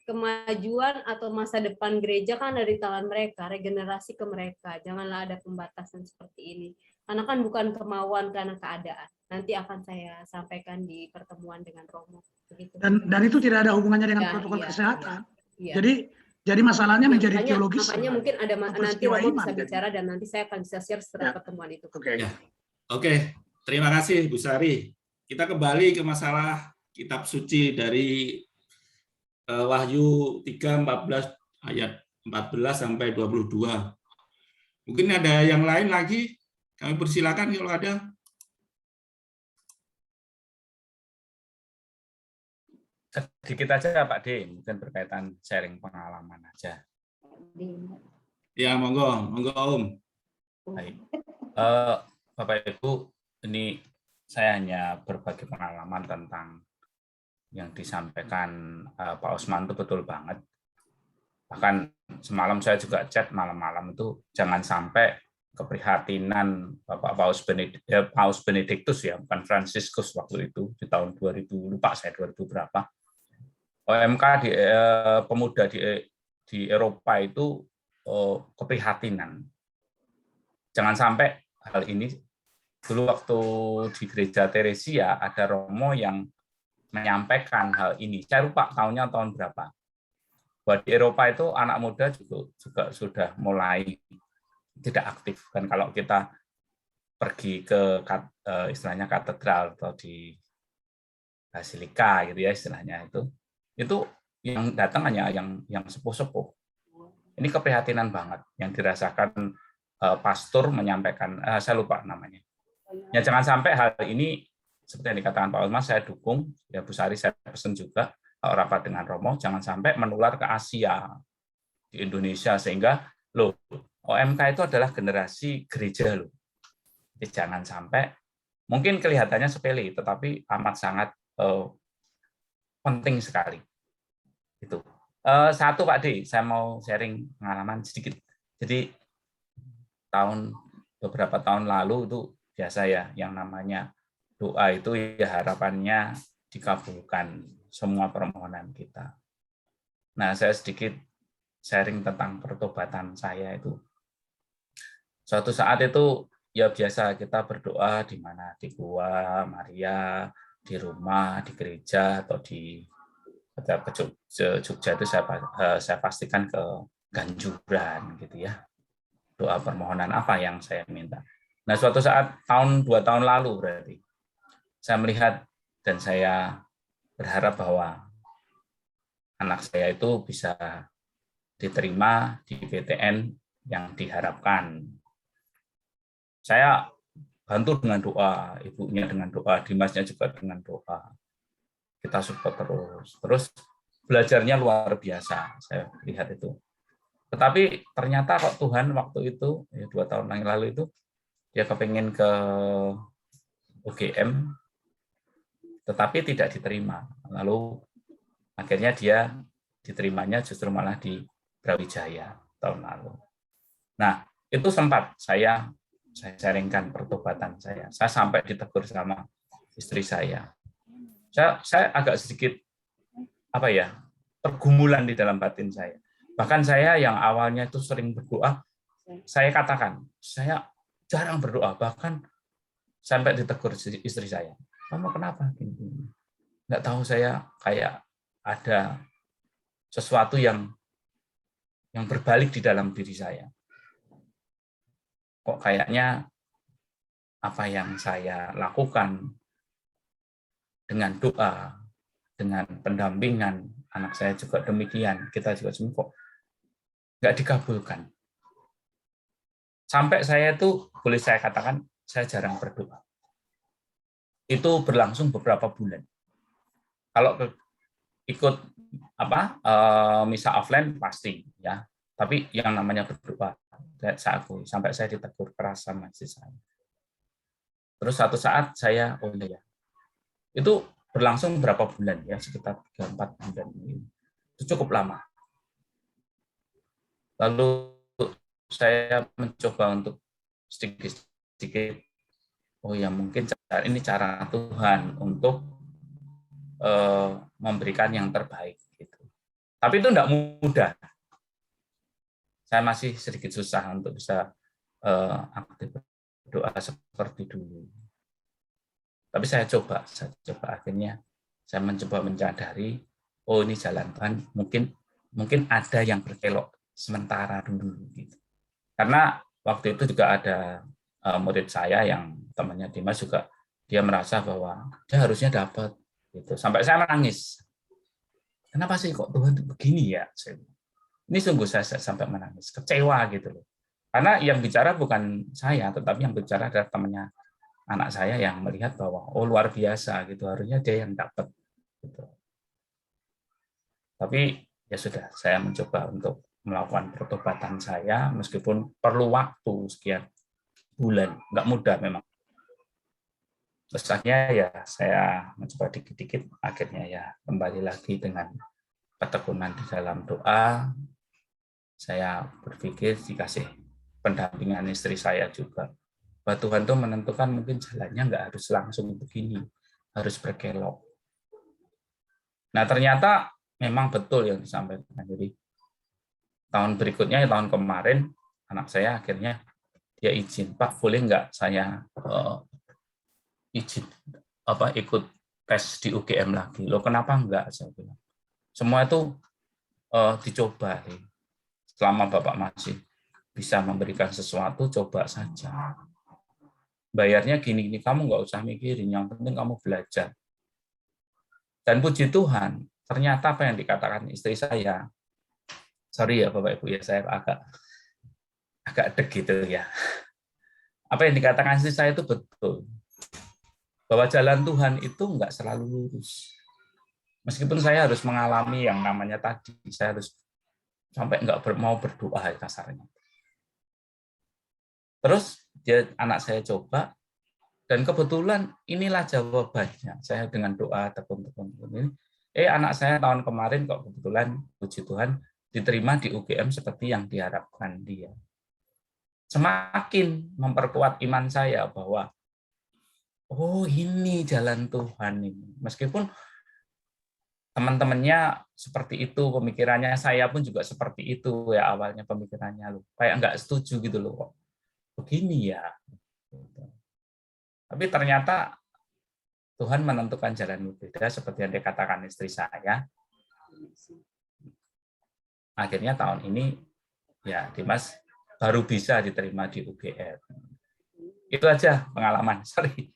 kemajuan atau masa depan gereja kan dari tangan mereka, regenerasi ke mereka. Janganlah ada pembatasan seperti ini. Karena kan bukan kemauan karena keadaan. Nanti akan saya sampaikan di pertemuan dengan Romo. Begitu. Dan itu tidak ada hubungannya dengan protokol kesehatan. Iya. Jadi masalahnya menjadi teologis. Makanya mungkin ada nanti Romo bisa bicara dan nanti saya akan bisa share setelah pertemuan itu. Oke. Terima kasih Bu Sari. Kita kembali ke masalah kitab suci dari Wahyu 3:14 ayat 14 sampai 22. Mungkin ada yang lain lagi? Kami persilakan kalau ada. Sedikit aja Pak D, mungkin berkaitan sharing pengalaman aja. Ya, monggo Om. Baik. Bapak Ibu, ini saya hanya berbagi pengalaman tentang yang disampaikan Pak Osman itu betul banget. Bahkan semalam saya juga chat malam-malam itu jangan sampai keprihatinan Bapak Paus Benediktus ya, bukan Fransiskus waktu itu di tahun 2000, lupa saya 2000 berapa. OMK di pemuda di Eropa itu keprihatinan. Jangan sampai hal ini. Dulu waktu di gereja Teresia ada Romo yang menyampaikan hal ini. Saya lupa tahunnya tahun berapa. Bahwa di Eropa itu anak muda juga sudah mulai tidak aktif. Dan kalau kita pergi ke istilahnya katedral atau di basilika gitu ya istilahnya itu yang datang hanya yang sepuh-sepuh. Ini keprihatinan banget yang dirasakan pastor menyampaikan, saya lupa namanya. Ya jangan sampai hal ini seperti yang dikatakan Pak Osman, saya dukung, ya Bu Sari saya pesan juga rapat dengan Romo, jangan sampai menular ke Asia, di Indonesia, sehingga loh OMK itu adalah generasi gereja loh. Jadi jangan sampai, mungkin kelihatannya sepele, tetapi amat sangat penting sekali. Itu. Satu Pak D, saya mau sharing pengalaman sedikit. Jadi beberapa tahun lalu itu biasa ya, yang namanya doa itu ya harapannya dikabulkan semua permohonan kita. Nah, saya sedikit sharing tentang pertobatan saya itu. Suatu saat itu ya biasa kita berdoa di mana, di Gua Maria, di rumah, di gereja, atau di Jogja itu saya pastikan ke Ganjuran gitu ya. Doa permohonan apa yang saya minta. Nah, suatu saat 2 tahun lalu berarti saya melihat dan saya berharap bahwa anak saya itu bisa diterima di PTN yang diharapkan. Saya bantu dengan doa, ibunya dengan doa, Dimasnya juga dengan doa. Kita support terus belajarnya luar biasa, saya lihat itu. Tetapi ternyata kok Tuhan waktu itu, ya 2 tahun yang lalu itu, dia kepengen ke UGM, tetapi tidak diterima. Lalu akhirnya dia diterimanya justru malah di Brawijaya tahun lalu. Nah, itu sempat saya sharingkan pertobatan saya. Saya sampai ditegur sama istri saya. Saya agak sedikit pergumulan di dalam batin saya. Bahkan saya yang awalnya itu sering berdoa, saya katakan, saya jarang berdoa, bahkan sampai ditegur istri saya. Kamu kenapa? Nggak tahu, saya kayak ada sesuatu yang berbalik di dalam diri saya. Kok kayaknya apa yang saya lakukan dengan doa, dengan pendampingan, anak saya juga demikian, kita juga semua kok nggak dikabulkan. Sampai saya itu, boleh saya katakan, saya jarang berdoa. Itu berlangsung beberapa bulan. Kalau ikut misa offline pasti ya, tapi yang namanya berdoa, saya akui, sampai saya ditegur keras sama istri saya. Terus satu saat saya, itu berlangsung berapa bulan ya, sekitar 3-4 bulan. Itu cukup lama. Lalu saya mencoba untuk sedikit-sedikit, mungkin ini cara Tuhan untuk memberikan yang terbaik. Gitu. Tapi itu tidak mudah. Saya masih sedikit susah untuk bisa aktif berdoa seperti dulu. Tapi saya coba akhirnya saya mencoba menyadari, ini jalan Tuhan, mungkin ada yang berkelok sementara dulu gitu. Karena waktu itu juga ada murid saya yang temannya Dimas juga, dia merasa bahwa dia harusnya dapat gitu. Sampai saya menangis. Kenapa sih kok Tuhan begini ya? Ini sungguh saya sampai menangis, kecewa gitu loh. Karena yang bicara bukan saya, tetapi yang bicara adalah temannya anak saya yang melihat bahwa luar biasa gitu, harusnya dia yang dapat gitu. Tapi ya sudah, saya mencoba untuk melakukan pertobatan saya meskipun perlu waktu sekian bulan, nggak mudah memang. Terus akhirnya ya saya mencoba dikit-dikit, akhirnya ya kembali lagi dengan ketekunan di dalam doa. Saya berpikir dikasih pendampingan istri saya juga, bahwa Tuhan tuh menentukan mungkin jalannya nggak harus langsung begini, harus berkelok. Nah ternyata memang betul yang disampaikan. Jadi tahun berikutnya, tahun kemarin, anak saya akhirnya dia izin, Pak boleh nggak saya izin ikut tes di UGM lagi? Loh kenapa enggak? Saya bilang. Semua itu dicoba. Selama Bapak masih bisa memberikan sesuatu, coba saja. Bayarnya gini, kamu nggak usah mikirin, yang penting kamu belajar. Dan puji Tuhan, ternyata apa yang dikatakan istri saya, Sorry ya Bapak Ibu ya, saya agak deg gitu ya. Apa yang dikatakan istri saya itu betul. Bahwa jalan Tuhan itu enggak selalu lurus. Meskipun saya harus mengalami yang namanya tadi, saya harus sampai enggak mau berdoa kasarnya. Terus anak saya coba, dan kebetulan inilah jawabannya. Saya dengan doa tekun-tekun ini, anak saya tahun kemarin kok kebetulan puji Tuhan diterima di UGM seperti yang diharapkan dia. Semakin memperkuat iman saya bahwa oh ini jalan Tuhan ini. Meskipun teman-temannya seperti itu pemikirannya, saya pun juga seperti itu ya awalnya pemikirannya loh. Kayak nggak setuju gitu loh kok. Begini ya. Tapi ternyata Tuhan menentukan jalan berbeda seperti yang dikatakan istri saya. Akhirnya tahun ini ya Dimas baru bisa diterima di UGM. Itu aja pengalaman. Sorry.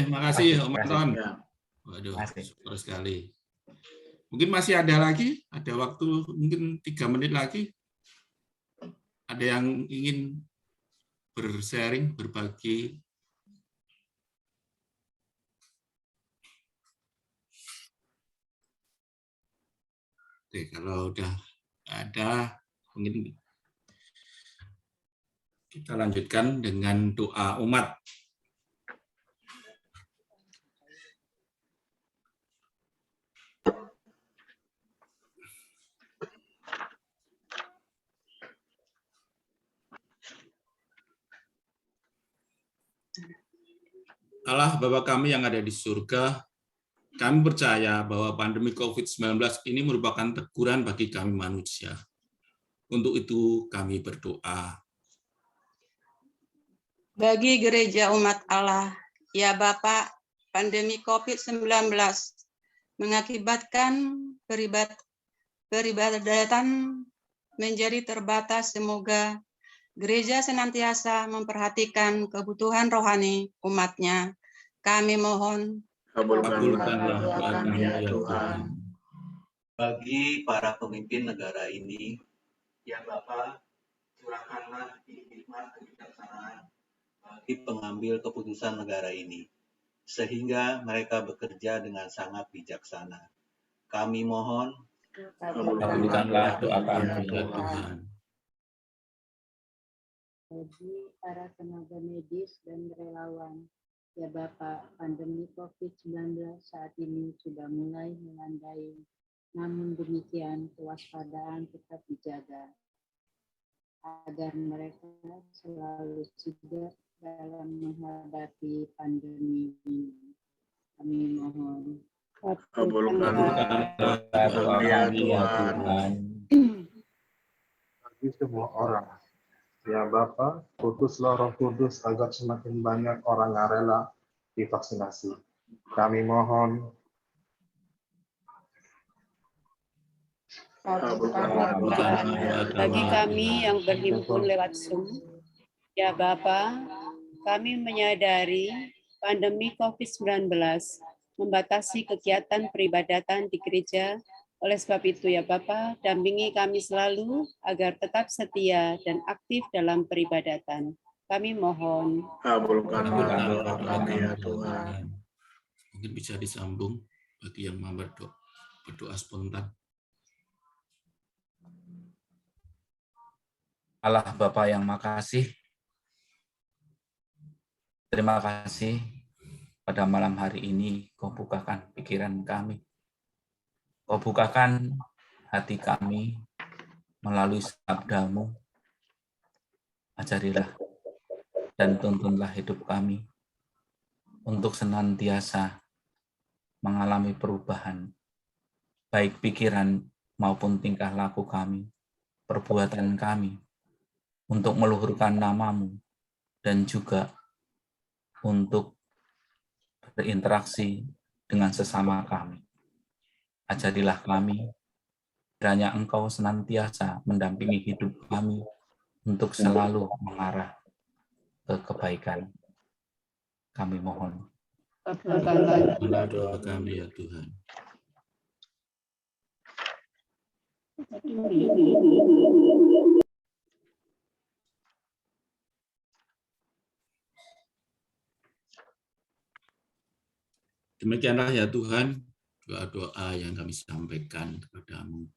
Makasih Om Anton. Waduh, syukur sekali. Mungkin masih ada lagi, ada waktu mungkin 3 menit lagi. Ada yang ingin bersharing, berbagi. Oke, kalau udah ada, mungkin kita lanjutkan dengan doa umat. Allah Bapa kami yang ada di surga, kami percaya bahwa pandemi COVID-19 ini merupakan teguran bagi kami manusia. Untuk itu kami berdoa. Bagi gereja umat Allah, ya Bapak, pandemi COVID-19 mengakibatkan peribadatan menjadi terbatas. Semoga gereja senantiasa memperhatikan kebutuhan rohani umatnya. Kami mohon. Kabulkanlah doa kami ya Tuhan. Bagi para pemimpin negara ini, ya Bapa, curahkanlah hikmat kebijaksanaan bagi pengambil keputusan negara ini, sehingga mereka bekerja dengan sangat bijaksana. Kami mohon. Kabulkanlah doa kami ya Tuhan. Bagi para tenaga medis dan relawan, ya Bapak, pandemi COVID-19 saat ini sudah mulai melandai. Namun demikian, kewaspadaan tetap dijaga agar mereka selalu sigap dalam menghadapi pandemi ini. Kami mohon. Kabulkanlah doa kami ya Tuhan. Bagi semua orang, ya Bapa, putuslah Roh Kudus agar semakin banyak orang yang rela divaksinasi. Kami mohon. Bagi kami yang berhimpun lewat Zoom, ya Bapa, kami menyadari pandemi COVID-19 membatasi kegiatan peribadatan di gereja. Oleh sebab itu ya Bapa, dampingi kami selalu agar tetap setia dan aktif dalam peribadatan. Kami mohon. Kabulkanlah doa kami ya Tuhan. Mungkin bisa disambung bagi yang mau berdoa spontan. Allah Bapa yang makasih. Terima kasih pada malam hari ini Kau bukakan pikiran kami. Kau bukakan hati kami melalui sabda-Mu. Ajarilah dan tuntunlah hidup kami untuk senantiasa mengalami perubahan, baik pikiran maupun tingkah laku kami, perbuatan kami, untuk meluhurkan nama-Mu dan juga untuk berinteraksi dengan sesama kami. Ajarilah kami, kiranya Engkau senantiasa mendampingi hidup kami untuk selalu mengarah ke kebaikan. Kami mohon. Kabulkanlah doa kami ya Tuhan. Demikianlah ya Tuhan, doa-doa yang kami sampaikan kepadamu.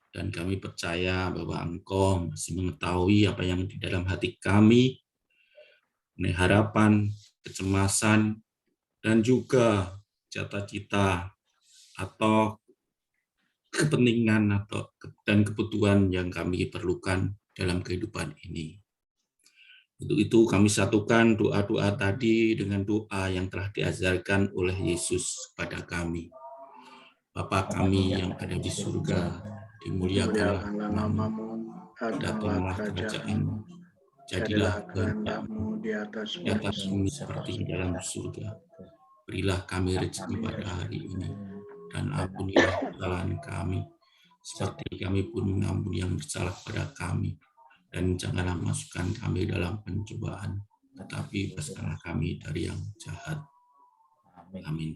Dan kami percaya bahwa Engkau masih mengetahui apa yang di dalam hati kami, mengenai harapan, kecemasan, dan juga cita-cita atau kepentingan dan kebutuhan yang kami perlukan dalam kehidupan ini. Untuk itu kami satukan doa-doa tadi dengan doa yang telah diajarkan oleh Yesus kepada kami. Bapa kami yang ada di surga, dimuliakanlah namamu, datanglah kerajaan-Mu, jadilah kehendak-Mu di atas bumi seperti di dalam surga. Berilah kami rezeki pada hari ini, dan ampunilah kesalahan kami, seperti kami pun mengampuni yang bersalah pada kami. Dan janganlah masukkan kami dalam pencobaan, tetapi bebaskanlah kami dari yang jahat. Amin.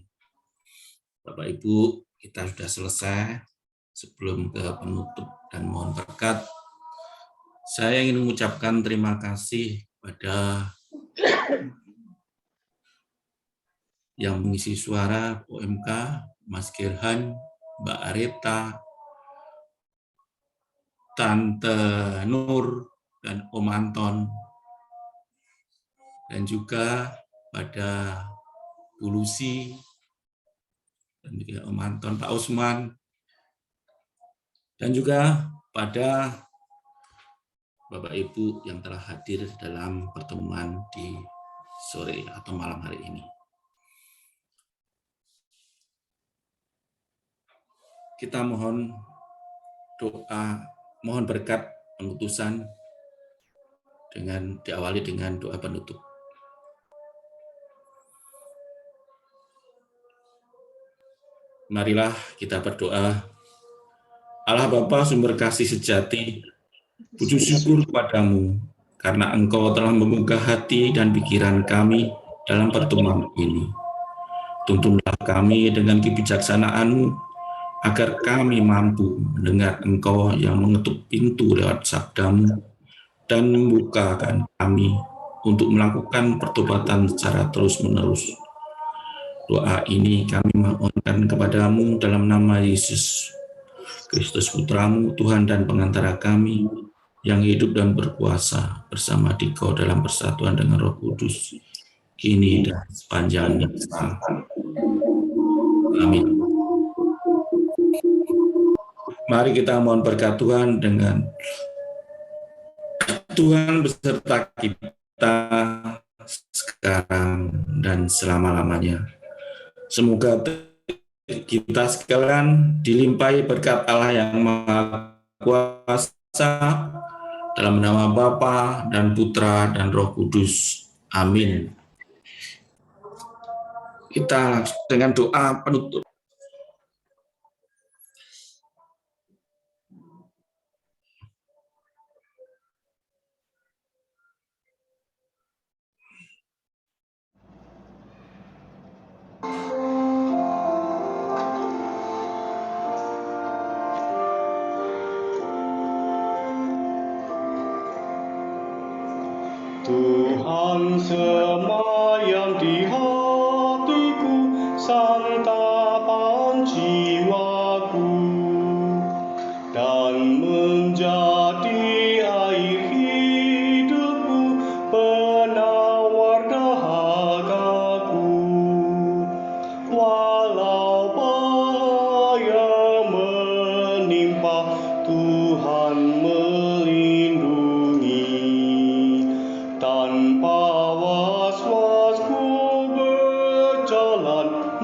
Bapak Ibu, kita sudah selesai. Sebelum ke penutup dan mohon berkat, saya ingin mengucapkan terima kasih pada yang mengisi suara OMK, Mas Gerhan, Mbak Areta, Tante Nur, dan Om Anton, dan juga pada Bu Lucy, dan juga Om Anton, Pak Usman, dan juga pada Bapak Ibu yang telah hadir dalam pertemuan di sore atau malam hari ini. Kita mohon doa, mohon berkat penutusan dengan diawali dengan doa penutup. Marilah kita berdoa. Allah Bapa sumber kasih sejati, puji syukur kepadamu karena Engkau telah menggugah hati dan pikiran kami dalam pertemuan ini. Tuntunlah kami dengan kebijaksanaan-Mu agar kami mampu mendengar Engkau yang mengetuk pintu lewat sabda-Mu dan membukakan kami untuk melakukan pertobatan secara terus-menerus. Doa ini kami mohonkan kepadamu dalam nama Yesus Kristus Putra-Mu, Tuhan dan pengantara kami, yang hidup dan berkuasa bersama Dikau dalam persatuan dengan Roh Kudus, kini dan sepanjang masa. Amin. Mari kita mohon berkat Tuhan dengan Tuhan beserta kita sekarang dan selama-lamanya. Semoga kita sekalian dilimpahi berkat Allah yang Maha Kuasa dalam nama Bapa dan Putra dan Roh Kudus. Amin. Kita dengan doa penutup. Tuhan semayam di hatiku, santapan jiwaku, dan menjadi air hidupku, penawar dahagaku. Walau bahaya menimpa, Tuhan melindungi. Tanpa was-was ku berjalan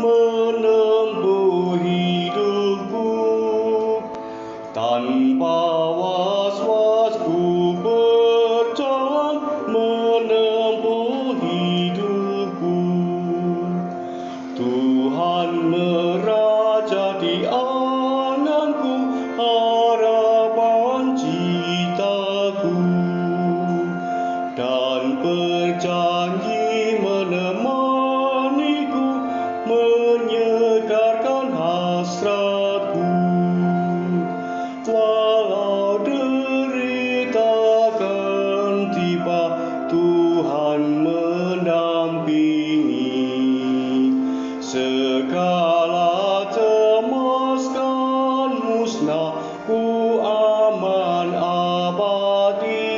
Segala cemas kan musnah, ku aman abadi.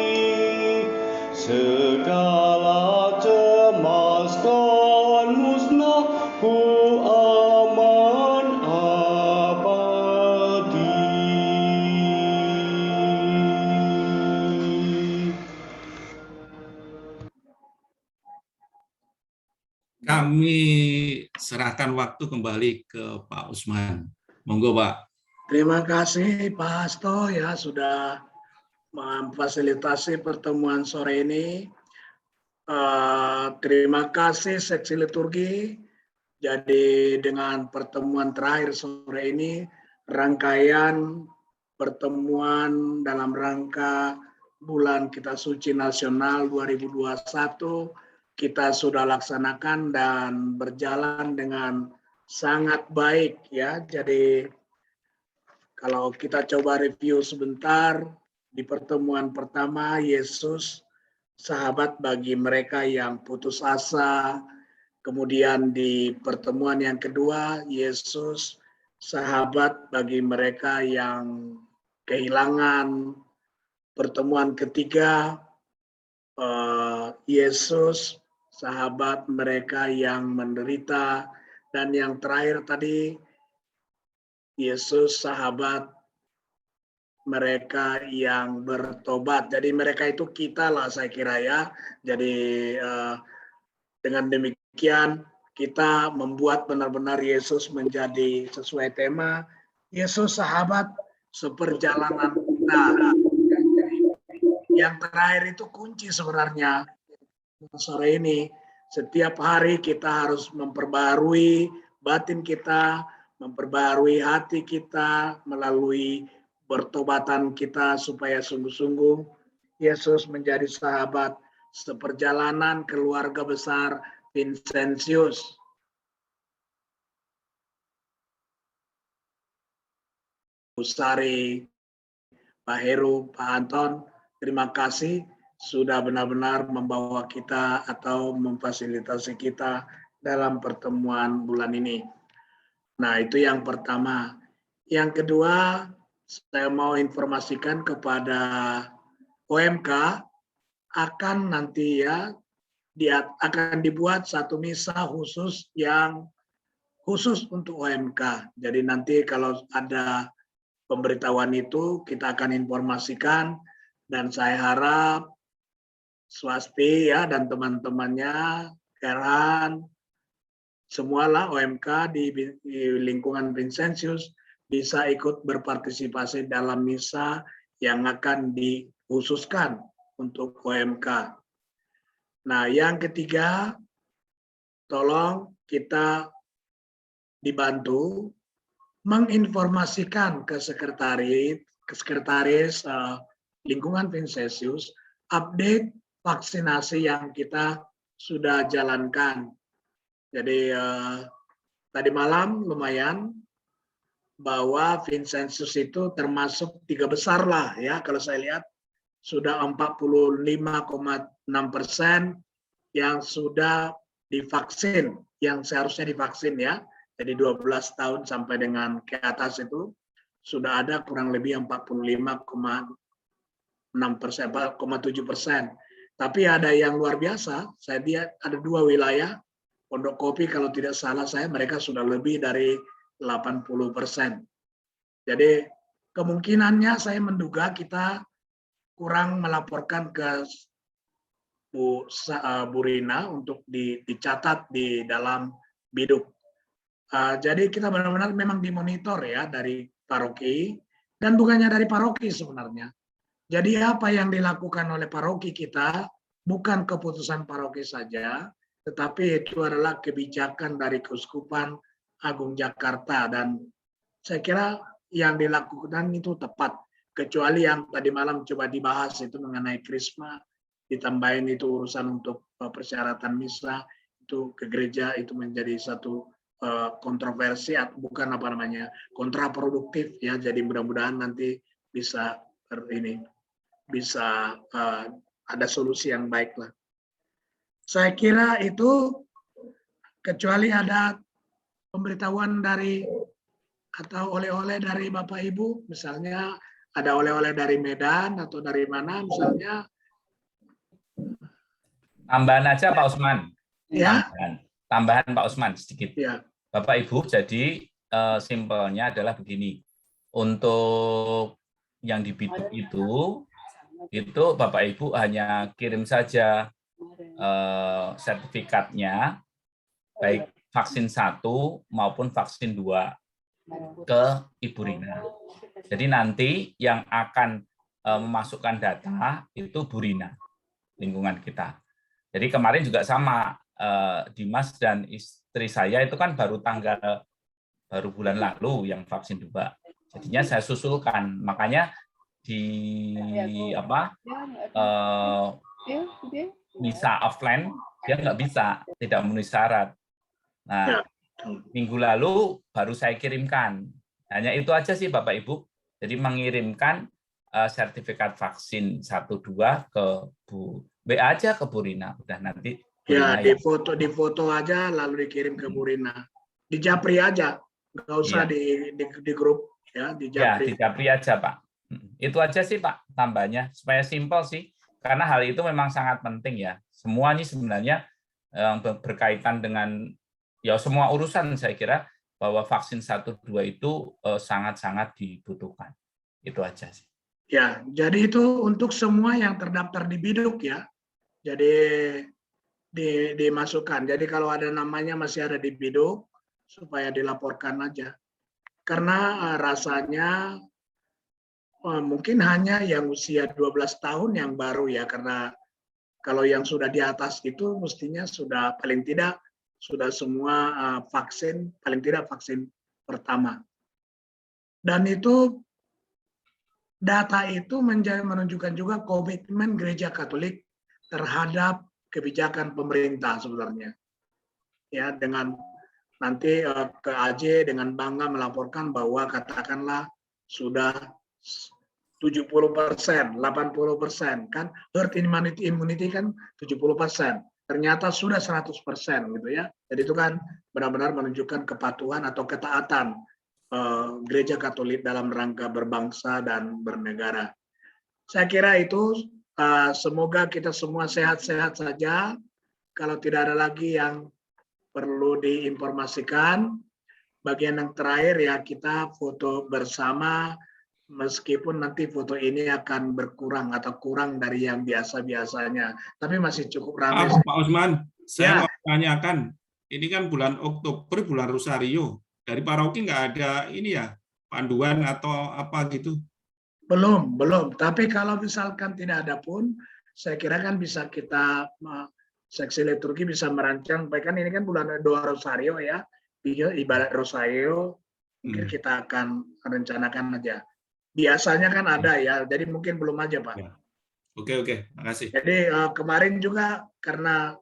Segala cemas kan musnah, ku aman abadi. Kami serahkan waktu kembali ke Pak Usman. Monggo, Pak. Terima kasih Pak Hasto ya sudah memfasilitasi pertemuan sore ini. Terima kasih seksi liturgi. Jadi dengan pertemuan terakhir sore ini, rangkaian pertemuan dalam rangka Bulan Kita Suci Nasional 2021 kita sudah laksanakan dan berjalan dengan sangat baik ya. Jadi kalau kita coba review sebentar, di pertemuan pertama Yesus sahabat bagi mereka yang putus asa. Kemudian di pertemuan yang kedua Yesus sahabat bagi mereka yang kehilangan. Pertemuan ketiga Yesus sahabat mereka yang menderita, dan yang terakhir tadi Yesus sahabat mereka yang bertobat. Jadi mereka itu kita lah saya kira ya. Jadi dengan demikian kita membuat benar-benar Yesus menjadi sesuai tema Yesus sahabat seperjalanan kita. Yang terakhir itu kunci sebenarnya sore ini. Setiap hari kita harus memperbarui batin kita, memperbarui hati kita melalui pertobatan kita supaya sungguh-sungguh Yesus menjadi sahabat seperjalanan keluarga besar Vincentius. Bu Sari, Pak Heru, Pak Anton, terima kasih sudah benar-benar membawa kita atau memfasilitasi kita dalam pertemuan bulan ini. Nah, itu yang pertama. Yang kedua, saya mau informasikan kepada OMK akan nanti ya akan dibuat satu misa khusus yang khusus untuk OMK. Jadi nanti kalau ada pemberitahuan itu kita akan informasikan, dan saya harap Swasti ya dan teman-temannya, Kerhan, semualah OMK di lingkungan Vincentius bisa ikut berpartisipasi dalam misa yang akan dikhususkan untuk OMK. Nah, yang ketiga, tolong kita dibantu menginformasikan ke sekretaris lingkungan Vincentius update vaksinasi yang kita sudah jalankan. Jadi tadi malam lumayan bahwa Vincentius itu termasuk 3 besar lah ya, kalau saya lihat sudah 45,6% yang sudah divaksin, yang seharusnya divaksin ya. Jadi 12 tahun sampai dengan ke atas itu sudah ada kurang lebih 45,6%, 4,7%. Tapi ada yang luar biasa, saya lihat ada 2 wilayah, Pondok Kopi kalau tidak salah saya, mereka sudah lebih dari 80%. Jadi kemungkinannya saya menduga kita kurang melaporkan ke Bu Rina untuk dicatat di dalam biduk. Jadi kita benar-benar memang dimonitor ya dari paroki, dan bukannya dari paroki sebenarnya. Jadi apa yang dilakukan oleh paroki kita bukan keputusan paroki saja, tetapi itu adalah kebijakan dari Keuskupan Agung Jakarta, dan saya kira yang dilakukan itu tepat. Kecuali yang tadi malam coba dibahas itu mengenai krisma, ditambahin itu urusan untuk persyaratan misa, itu ke gereja itu menjadi satu kontroversi, bukan apa namanya, kontraproduktif ya. Jadi mudah-mudahan nanti bisa ada solusi yang baik lah. Saya kira itu, kecuali ada pemberitahuan dari atau oleh-oleh dari Bapak Ibu, misalnya ada oleh-oleh dari Medan atau dari mana misalnya. Tambahan aja Pak Usman. Ya. Tambahan Pak Usman sedikit. Ya. Bapak Ibu, jadi simpelnya adalah begini. Untuk yang di biduk itu Bapak Ibu hanya kirim saja sertifikatnya, baik vaksin 1 maupun vaksin 2 ke Ibu Rina. Jadi nanti yang akan memasukkan data itu Bu Rina, lingkungan kita. Jadi kemarin juga sama, Dimas dan istri saya itu kan baru bulan lalu yang vaksin 2. Jadinya saya susulkan, makanya bisa offline, dia nggak bisa, tidak memenuhi syarat. Nah, minggu lalu baru saya kirimkan. Hanya itu aja sih Bapak Ibu. Jadi mengirimkan sertifikat vaksin 1-2 ke WA aja ke Bu Rina. Udah nanti Ya, di foto aja lalu dikirim ke Bu Rina. Di Japri aja, nggak usah di grup ya, di Japri. Ya, di Japri aja Pak. Itu aja sih Pak tambahnya, supaya simpel sih. Karena hal itu memang sangat penting ya. Semua ini sebenarnya berkaitan dengan ya semua urusan, saya kira bahwa vaksin 1-2 itu sangat-sangat dibutuhkan. Itu aja sih. Ya, jadi itu untuk semua yang terdaftar di biduk ya. Jadi dimasukkan. Jadi kalau ada namanya masih ada di biduk, supaya dilaporkan aja. Karena rasanya mungkin hanya yang usia 12 tahun yang baru ya, karena kalau yang sudah di atas itu mestinya sudah paling tidak sudah semua vaksin, paling tidak vaksin pertama. Dan itu data itu menunjukkan juga komitmen Gereja Katolik terhadap kebijakan pemerintah sebenarnya. Ya, dengan nanti ke AJ dengan bangga melaporkan bahwa katakanlah sudah 70%, 80% kan, herd immunity kan 70%. Ternyata sudah 100% gitu ya. Jadi itu kan benar-benar menunjukkan kepatuhan atau ketaatan Gereja Katolik dalam rangka berbangsa dan bernegara. Saya kira itu semoga kita semua sehat-sehat saja. Kalau tidak ada lagi yang perlu diinformasikan, bagian yang terakhir ya kita foto bersama, meskipun nanti foto ini akan berkurang atau kurang dari yang biasa-biasanya, tapi masih cukup ramai. Pak Usman, saya mau tanyakan, ini kan bulan Oktober, bulan Rosario, dari paroki nggak ada ini ya, panduan atau apa gitu? Belum. Tapi kalau misalkan tidak ada pun, saya kira kan bisa kita, seksi liturgi bisa merancang, kan ini kan bulan doa Rosario ya, ibadat Rosario, mungkin kita akan rencanakan aja. Biasanya kan ada ya, jadi mungkin belum aja Pak. Ya. Oke, makasih. Jadi kemarin juga karena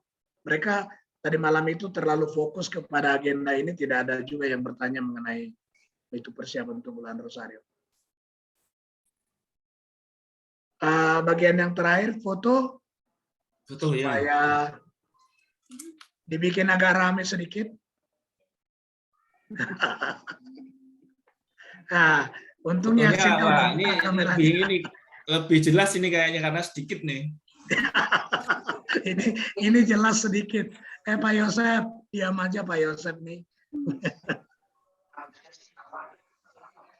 mereka tadi malam itu terlalu fokus kepada agenda ini, tidak ada juga yang bertanya mengenai itu persiapan untuk bulan Rosario. Bagian yang terakhir foto supaya dibikin agak rame sedikit. Nah, untungnya ini lebih jelas ini kayaknya karena sedikit nih. ini jelas sedikit. Pak Yosef, diam aja Pak Yosef nih.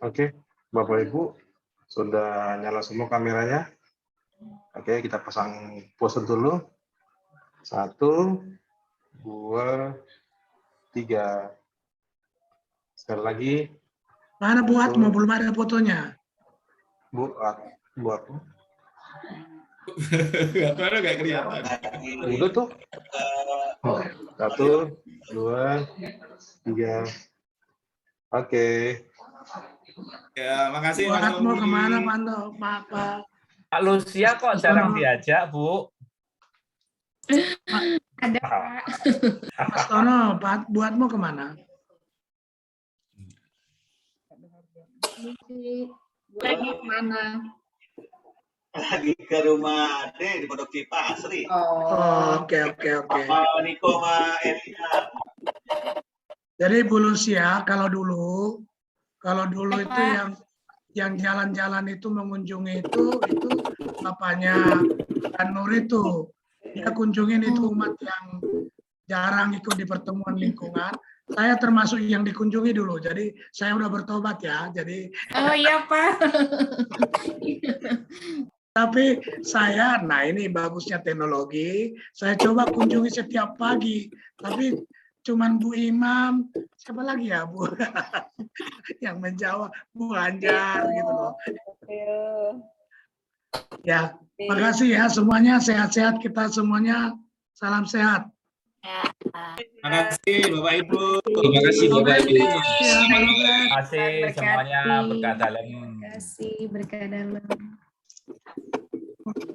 Oke, Bapak Ibu sudah nyala semua kameranya. Oke, kita pasang pose dulu. 1, 2, 3. Sekali lagi. Mana buatmu? Belum ada fotonya. Buatmu. Mana nggak kelihatan. Udah tuh. 1, 2, 3. Oke. Ya, makasih. Buatmu kemana, Pak Lucia kok jarang diajak, Bu? Ada. Mas Tono, buatmu kemana? Lagi kemana? Lagi ke rumah Ade di Pondok Cipasri. Oh, oke. Sama Niko sama Erina. Jadi Bu Lucia, kalau dulu itu yang jalan-jalan itu mengunjungi itu bapaknya Dan Nur itu. Dia kunjungin itu umat yang jarang ikut di pertemuan lingkungan. Saya termasuk yang dikunjungi dulu. Jadi saya udah bertobat ya. Jadi oh iya Pak. tapi saya, nah ini bagusnya teknologi, saya coba kunjungi setiap pagi, tapi cuman Bu Imam, siapa lagi ya Bu, yang menjawab, Bu Anjar gitu loh. Ya, makasih ya semuanya, sehat-sehat kita semuanya, salam sehat. Terima kasih Bapak Ibu. Terima kasih Bapak Ibu. Terima kasih semuanya, berkah dalam. Terima kasih, berkah dalam.